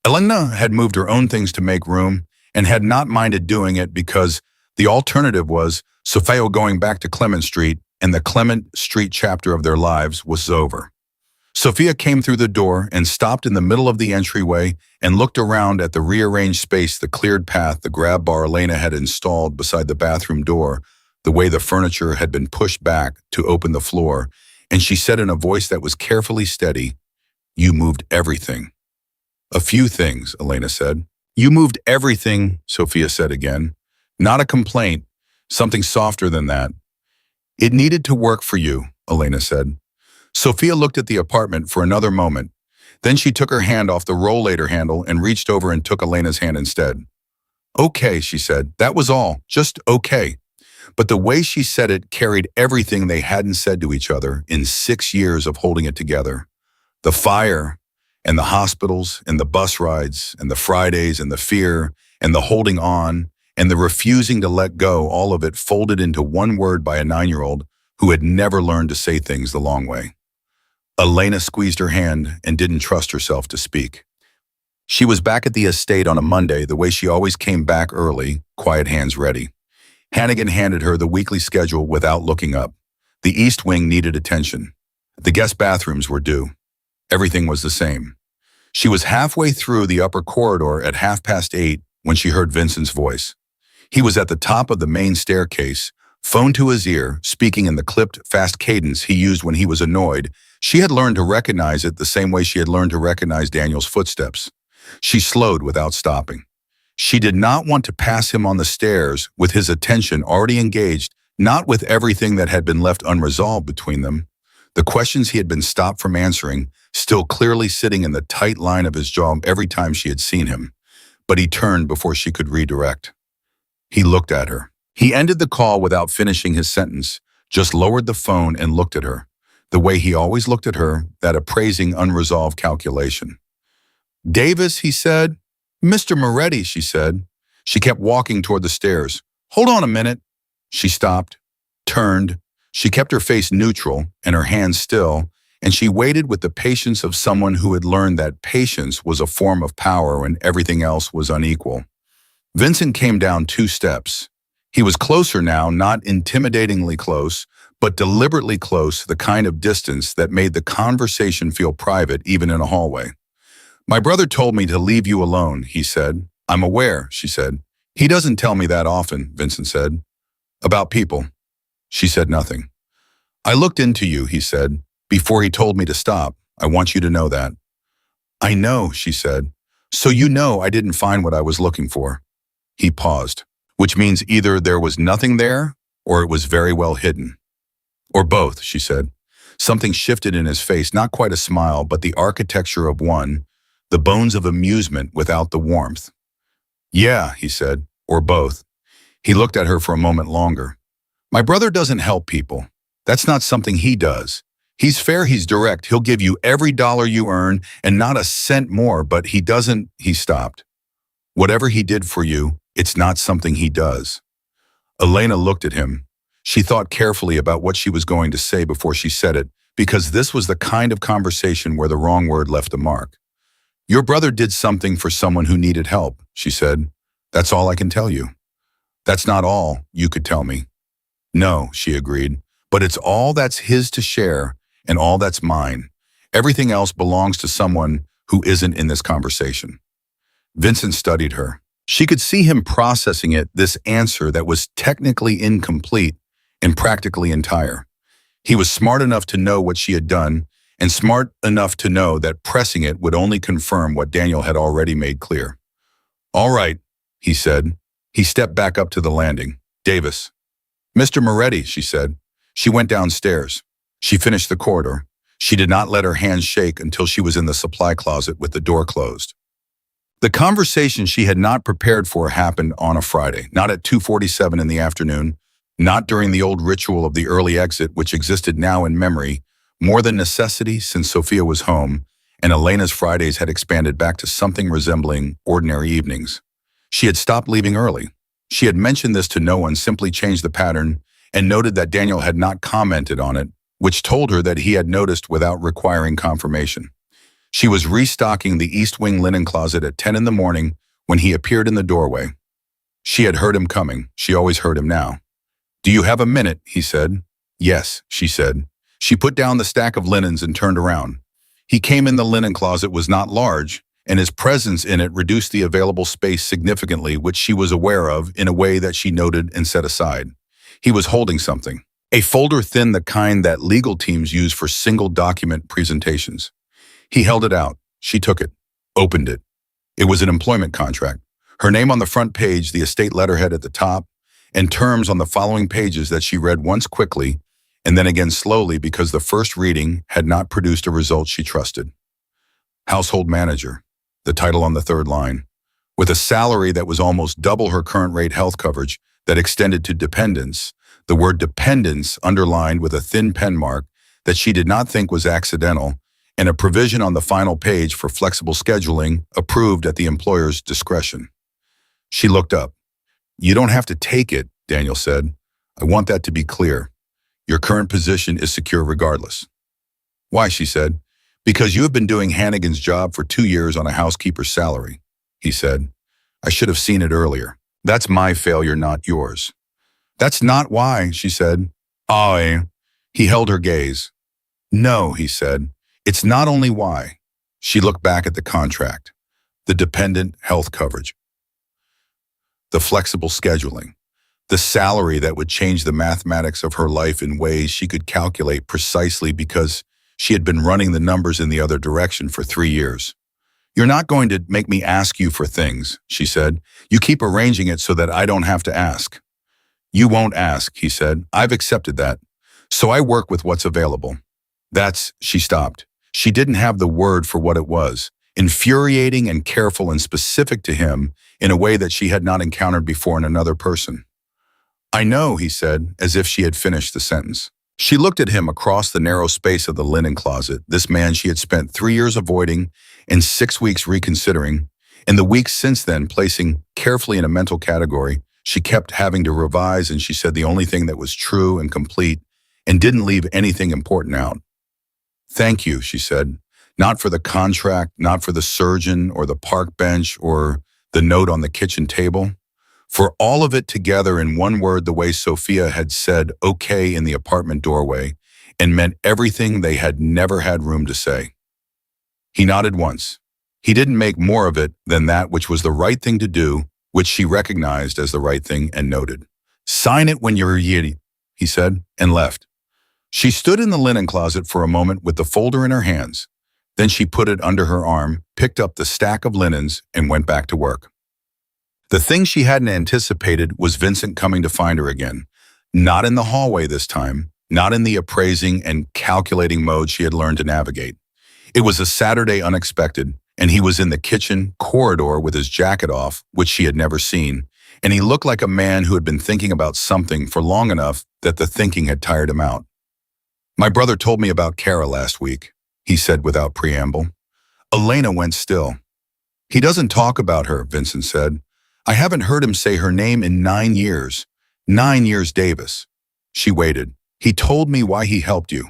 Elena had moved her own things to make room and had not minded doing it because the alternative was Sophia going back to Clement Street, and the Clement Street chapter of their lives was over. Sophia came through the door and stopped in the middle of the entryway and looked around at the rearranged space, the cleared path, the grab bar Elena had installed beside the bathroom door, the way the furniture had been pushed back to open the floor, and she said in a voice that was carefully steady, "You moved everything." "A few things," Elena said. "You moved everything," Sophia said again. "Not a complaint, something softer than that." "It needed to work for you," Elena said. Sophia looked at the apartment for another moment. Then she took her hand off the rollator handle and reached over and took Elena's hand instead. "Okay," she said. "That was all. Just okay." But the way she said it carried everything they hadn't said to each other in 6 years of holding it together. The fire, and the hospitals, and the bus rides, and the Fridays, and the fear, and the holding on, and the refusing to let go, all of it folded into one word by a 9-year-old who had never learned to say things the long way. Elena squeezed her hand and didn't trust herself to speak. She was back at the estate on a Monday, the way she always came back early, quiet hands ready. Hannigan handed her the weekly schedule without looking up. The East Wing needed attention. The guest bathrooms were due. Everything was the same. She was halfway through the upper corridor at 8:30 when she heard Vincent's voice. He was at the top of the main staircase, phone to his ear, speaking in the clipped, fast cadence he used when he was annoyed. She had learned to recognize it the same way she had learned to recognize Daniel's footsteps. She slowed without stopping. She did not want to pass him on the stairs with his attention already engaged, not with everything that had been left unresolved between them. The questions he had been stopped from answering, still clearly sitting in the tight line of his jaw every time she had seen him. But he turned before she could redirect. He looked at her. He ended the call without finishing his sentence, just lowered the phone and looked at her, the way he always looked at her, that appraising unresolved calculation. "Davis," he said. Mr. Moretti, she said. She kept walking toward the stairs. Hold on a minute. She stopped, turned. She kept her face neutral and her hands still, and she waited with the patience of someone who had learned that patience was a form of power when everything else was unequal. Vincent came down 2 steps. He was closer now, not intimidatingly close, but deliberately close, the kind of distance that made the conversation feel private even in a hallway. My brother told me to leave you alone, he said. I'm aware, she said. He doesn't tell me that often, Vincent said. About people. She said nothing. I looked into you, he said, before he told me to stop. I want you to know that. I know, she said. So you know I didn't find what I was looking for. He paused, which means either there was nothing there or it was very well hidden. Or both, she said. Something shifted in his face, not quite a smile, but the architecture of one, the bones of amusement without the warmth. Yeah, he said, or both. He looked at her for a moment longer. My brother doesn't help people. That's not something he does. He's fair, he's direct. He'll give you every dollar you earn and not a cent more, but he doesn't, he stopped. Whatever he did for you, it's not something he does. Elena looked at him. She thought carefully about what she was going to say before she said it, because this was the kind of conversation where the wrong word left a mark. Your brother did something for someone who needed help, she said. That's all I can tell you. That's not all you could tell me. No, she agreed, but it's all that's his to share and all that's mine. Everything else belongs to someone who isn't in this conversation. Vincent studied her. She could see him processing it, this answer that was technically incomplete and practically entire. He was smart enough to know what she had done and smart enough to know that pressing it would only confirm what Daniel had already made clear. All right, he said. He stepped back up to the landing. Davis. Mr. Moretti, she said. She went downstairs. She finished the corridor. She did not let her hands shake until she was in the supply closet with the door closed. The conversation she had not prepared for happened on a Friday, not at 2:47 in the afternoon, not during the old ritual of the early exit which existed now in memory, more than necessity since Sophia was home, and Elena's Fridays had expanded back to something resembling ordinary evenings. She had stopped leaving early. She had mentioned this to no one, simply changed the pattern, and noted that Daniel had not commented on it, which told her that he had noticed without requiring confirmation. She was restocking the East Wing linen closet at 10 in the morning when he appeared in the doorway. She had heard him coming. She always heard him now. Do you have a minute? He said. Yes, she said. She put down the stack of linens and turned around. He came in. The linen closet was not large, and his presence in it reduced the available space significantly, which she was aware of in a way that she noted and set aside. He was holding something, a folder thin, the kind that legal teams use for single document presentations. He held it out. She took it, opened it. It was an employment contract. Her name on the front page, the estate letterhead at the top, and terms on the following pages that she read once quickly and then again slowly because the first reading had not produced a result she trusted. Household manager, the title on the third line, with a salary that was almost double her current rate health coverage that extended to dependents, the word dependents underlined with a thin pen mark that she did not think was accidental, and a provision on the final page for flexible scheduling approved at the employer's discretion. She looked up. You don't have to take it, Daniel said. I want that to be clear. Your current position is secure regardless. Why, she said. Because you have been doing Hannigan's job for 2 years on a housekeeper's salary, he said. I should have seen it earlier. That's my failure, not yours. That's not why, she said. He held her gaze. No, he said. It's not only why. She looked back at the contract, the dependent health coverage, the flexible scheduling, the salary that would change the mathematics of her life in ways she could calculate precisely because she had been running the numbers in the other direction for 3 years. You're not going to make me ask you for things, she said. You keep arranging it so that I don't have to ask. You won't ask, he said. I've accepted that. So I work with what's available. She stopped. She didn't have the word for what it was, infuriating and careful and specific to him in a way that she had not encountered before in another person. I know, he said, as if she had finished the sentence. She looked at him across the narrow space of the linen closet, this man she had spent 3 years avoiding and 6 weeks reconsidering, In the weeks since then, placing carefully in a mental category, she kept having to revise, and she said the only thing that was true and complete and didn't leave anything important out. Thank you, she said. Not for the contract, not for the surgeon or the park bench or the note on the kitchen table. For all of it together in one word, the way Sophia had said okay in the apartment doorway and meant everything they had never had room to say. He nodded once. He didn't make more of it than that which was the right thing to do, which she recognized as the right thing and noted. Sign it when you're ready, he said, and left. She stood in the linen closet for a moment with the folder in her hands. Then she put it under her arm, picked up the stack of linens, and went back to work. The thing she hadn't anticipated was Vincent coming to find her again. Not in the hallway this time, not in the appraising and calculating mode she had learned to navigate. It was a Saturday unexpected, and he was in the kitchen corridor with his jacket off, which she had never seen, and he looked like a man who had been thinking about something for long enough that the thinking had tired him out. My brother told me about Kara last week, he said without preamble. Elena went still. He doesn't talk about her, Vincent said. I haven't heard him say her name in 9 years. 9 years, Davis. She waited. He told me why he helped you.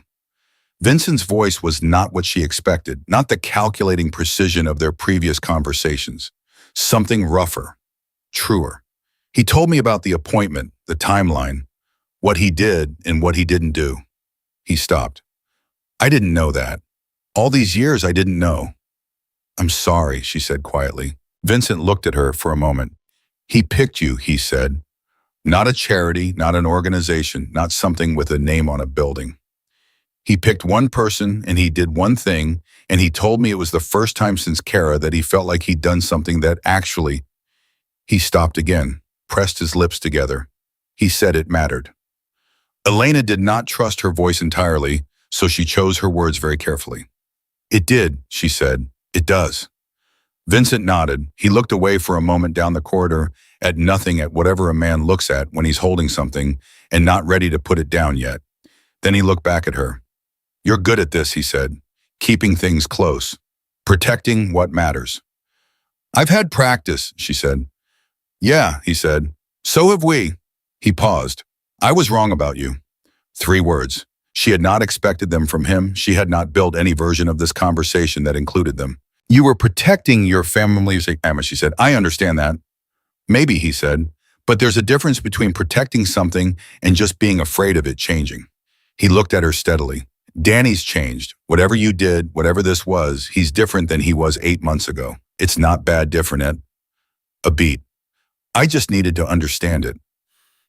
Vincent's voice was not what she expected, not the calculating precision of their previous conversations. Something rougher, truer. He told me about the appointment, the timeline, what he did and what he didn't do. He stopped. I didn't know that. All these years I didn't know. I'm sorry, she said quietly. Vincent looked at her for a moment. He picked you, he said. Not a charity, not an organization, not something with a name on a building. He picked one person and he did one thing, and he told me it was the first time since Kara that he felt like he'd done something that actually... He stopped again, pressed his lips together. He said it mattered. Elena did not trust her voice entirely, so she chose her words very carefully. It did, she said. It does. Vincent nodded. He looked away for a moment down the corridor at nothing, at whatever a man looks at when he's holding something and not ready to put it down yet. Then he looked back at her. You're good at this, he said, keeping things close, protecting what matters. I've had practice, she said. Yeah, he said. So have we. He paused. I was wrong about you. 3 words. She had not expected them from him. She had not built any version of this conversation that included them. You were protecting your family's image, she said. I understand that. Maybe, he said, but there's a difference between protecting something and just being afraid of it changing. He looked at her steadily. Danny's changed. Whatever you did, whatever this was, he's different than he was 8 months ago. It's not bad different, Ed. A beat. I just needed to understand it.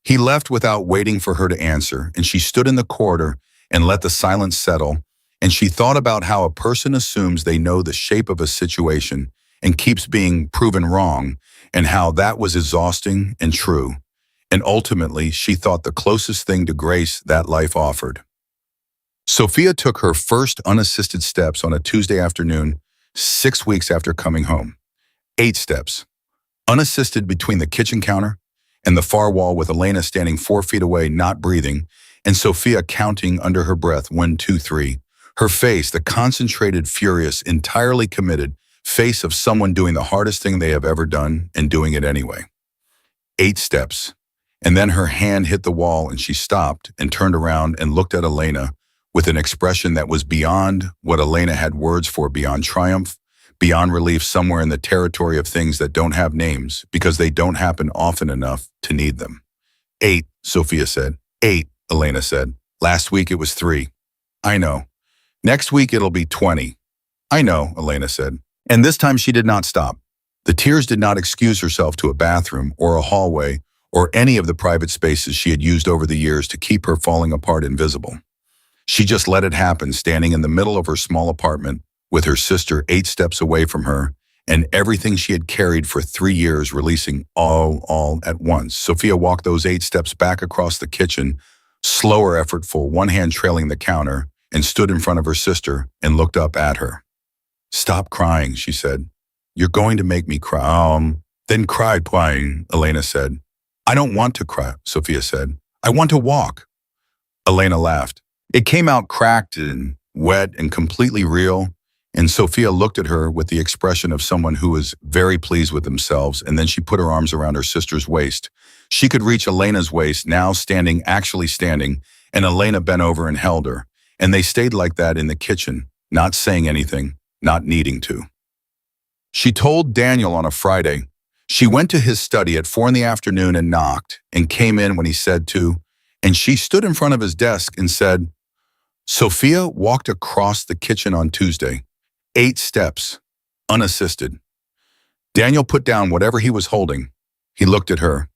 He left without waiting for her to answer, and she stood in the corridor and let the silence settle, and she thought about how a person assumes they know the shape of a situation and keeps being proven wrong, and how that was exhausting and true. And ultimately, she thought the closest thing to grace that life offered. Sophia took her first unassisted steps on a Tuesday afternoon, 6 weeks after coming home. 8 steps. Unassisted between the kitchen counter and the far wall, with Elena standing 4 feet away, not breathing, and Sophia counting under her breath 1, 2, 3. Her face, the concentrated, furious, entirely committed face of someone doing the hardest thing they have ever done and doing it anyway. 8 steps. And then her hand hit the wall and she stopped and turned around and looked at Elena with an expression that was beyond what Elena had words for, beyond triumph, beyond relief, somewhere in the territory of things that don't have names because they don't happen often enough to need them. 8, Sophia said. 8, Elena said. Last week it was 3. I know. Next week it'll be 20. I know, Elena said. And this time she did not stop. The tears did not excuse herself to a bathroom or a hallway or any of the private spaces she had used over the years to keep her falling apart invisible. She just let it happen, standing in the middle of her small apartment with her sister 8 steps away from her and everything she had carried for 3 years releasing all at once. Sophia walked those 8 steps back across the kitchen, slower, effortful, one hand trailing the counter, and stood in front of her sister and looked up at her. Stop crying, she said. You're going to make me cry. Then cried, crying, Elena said. I don't want to cry, Sophia said. I want to walk. Elena laughed. It came out cracked and wet and completely real, And Sophia looked at her with the expression of someone who was very pleased with themselves, and then she put her arms around her sister's waist. She could reach Elena's waist, now standing, actually standing, and Elena bent over and held her. And they stayed like that in the kitchen, not saying anything, not needing to. She told Daniel on a Friday. She went to his study at 4 in the afternoon and knocked, and came in when he said to, and she stood in front of his desk and said, Sophia walked across the kitchen on Tuesday. 8 steps, unassisted. Daniel put down whatever he was holding. He looked at her.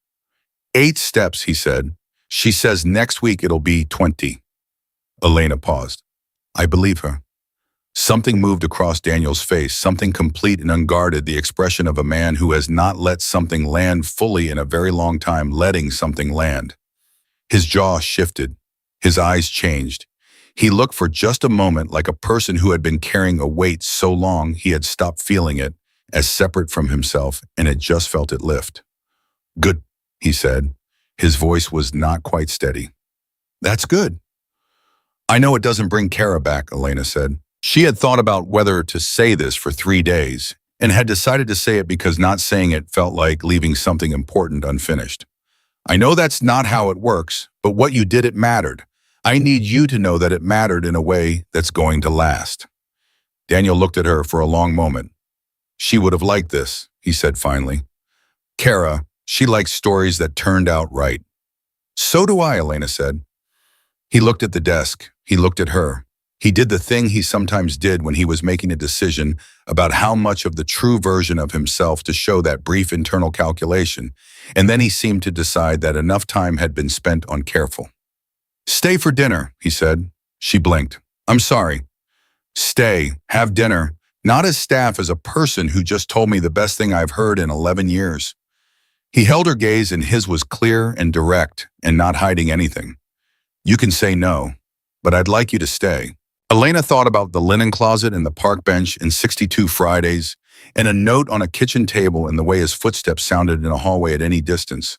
8 steps, he said. She says next week it'll be 20. Elena paused. I believe her. Something moved across Daniel's face, something complete and unguarded, the expression of a man who has not let something land fully in a very long time, letting something land. His jaw shifted. His eyes changed. He looked for just a moment like a person who had been carrying a weight so long he had stopped feeling it as separate from himself and had just felt it lift. Good, he said. His voice was not quite steady. That's good. I know it doesn't bring Kara back, Elena said. She had thought about whether to say this for 3 days and had decided to say it because not saying it felt like leaving something important unfinished. I know that's not how it works, but what you did, it mattered. I need you to know that it mattered in a way that's going to last. Daniel looked at her for a long moment. She would have liked this, he said finally. Kara, she likes stories that turned out right. So do I, Elena said. He looked at the desk. He looked at her. He did the thing he sometimes did when he was making a decision about how much of the true version of himself to show that brief internal calculation, and then he seemed to decide that enough time had been spent on careful. Stay for dinner, he said. She blinked. I'm sorry. Stay, have dinner, not as staff, as a person who just told me the best thing I've heard in 11 years. He held her gaze, and his was clear and direct and not hiding anything. You can say no, but I'd like you to stay. Elena thought about the linen closet and the park bench in 62 Fridays, and a note on a kitchen table and the way his footsteps sounded in a hallway at any distance.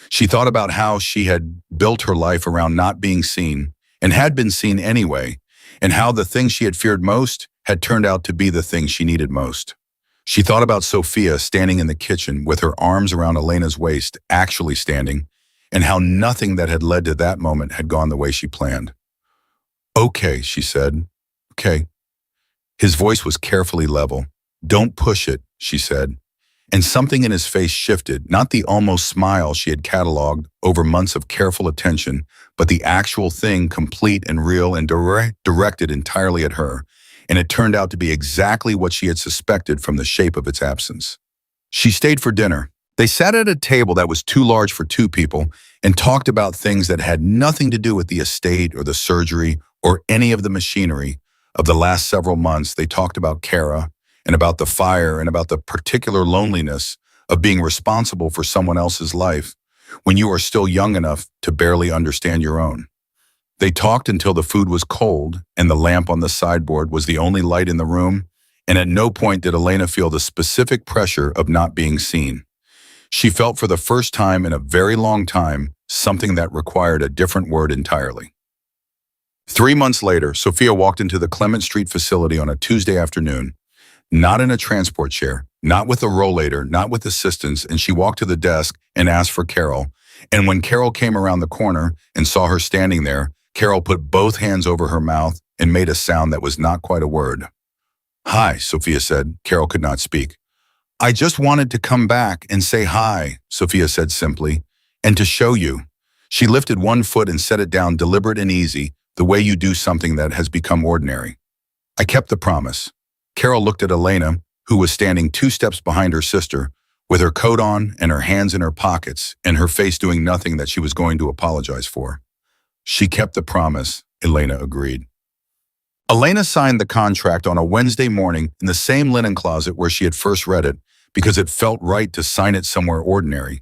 She thought about how she had built her life around not being seen, and had been seen anyway, and how the thing she had feared most had turned out to be the thing she needed most. She thought about Sophia standing in the kitchen with her arms around Elena's waist, actually standing, and how nothing that had led to that moment had gone the way she planned. Okay, she said. Okay. His voice was carefully level. Don't push it, she said. And something in his face shifted, not the almost smile she had cataloged over months of careful attention, but the actual thing, complete and real and directed entirely at her. And it turned out to be exactly what she had suspected from the shape of its absence. She stayed for dinner. They sat at a table that was too large for 2 people and talked about things that had nothing to do with the estate or the surgery or any of the machinery of the last several months. They talked about Kara and about the fire and about the particular loneliness of being responsible for someone else's life when you are still young enough to barely understand your own. They talked until the food was cold and the lamp on the sideboard was the only light in the room, and at no point did Elena feel the specific pressure of not being seen. She felt for the first time in a very long time something that required a different word entirely. 3 months later, Sophia walked into the Clement Street facility on a Tuesday afternoon, not in a transport chair, not with a rollator, not with assistance, and she walked to the desk and asked for Carol. And when Carol came around the corner and saw her standing there, Carol put both hands over her mouth and made a sound that was not quite a word. Hi, Sophia said. Carol could not speak. I just wanted to come back and say hi, Sophia said simply, and to show you. She lifted one foot and set it down, deliberate and easy, the way you do something that has become ordinary. I kept the promise. Carol looked at Elena, who was standing 2 steps behind her sister, with her coat on and her hands in her pockets and her face doing nothing that she was going to apologize for. She kept the promise, Elena agreed. Elena signed the contract on a Wednesday morning in the same linen closet where she had first read it, because it felt right to sign it somewhere ordinary,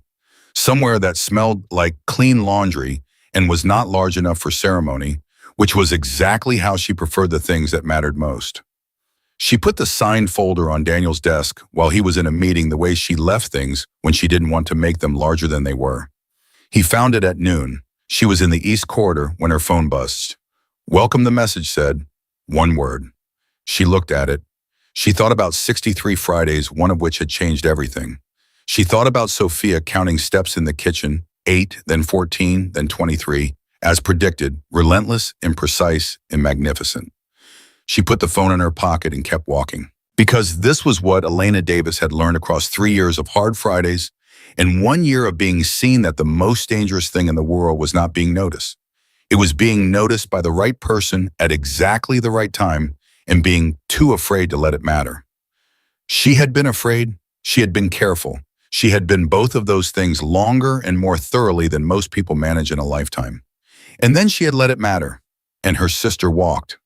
somewhere that smelled like clean laundry and was not large enough for ceremony, which was exactly how she preferred the things that mattered most. She put the signed folder on Daniel's desk while he was in a meeting, the way she left things when she didn't want to make them larger than they were. He found it at noon. She was in the East Corridor when her phone buzzed. Welcome, the message said. One word. She looked at it. She thought about 63 Fridays, one of which had changed everything. She thought about Sophia counting steps in the kitchen, 8, then 14, then 23, as predicted, relentless, imprecise, and magnificent. She put the phone in her pocket and kept walking. Because this was what Elena Davis had learned across 3 years of hard Fridays and 1 year of being seen that the most dangerous thing in the world was not being noticed. It was being noticed by the right person at exactly the right time and being too afraid to let it matter. She had been afraid. She had been careful. She had been both of those things longer and more thoroughly than most people manage in a lifetime. And then she had let it matter, and her sister walked.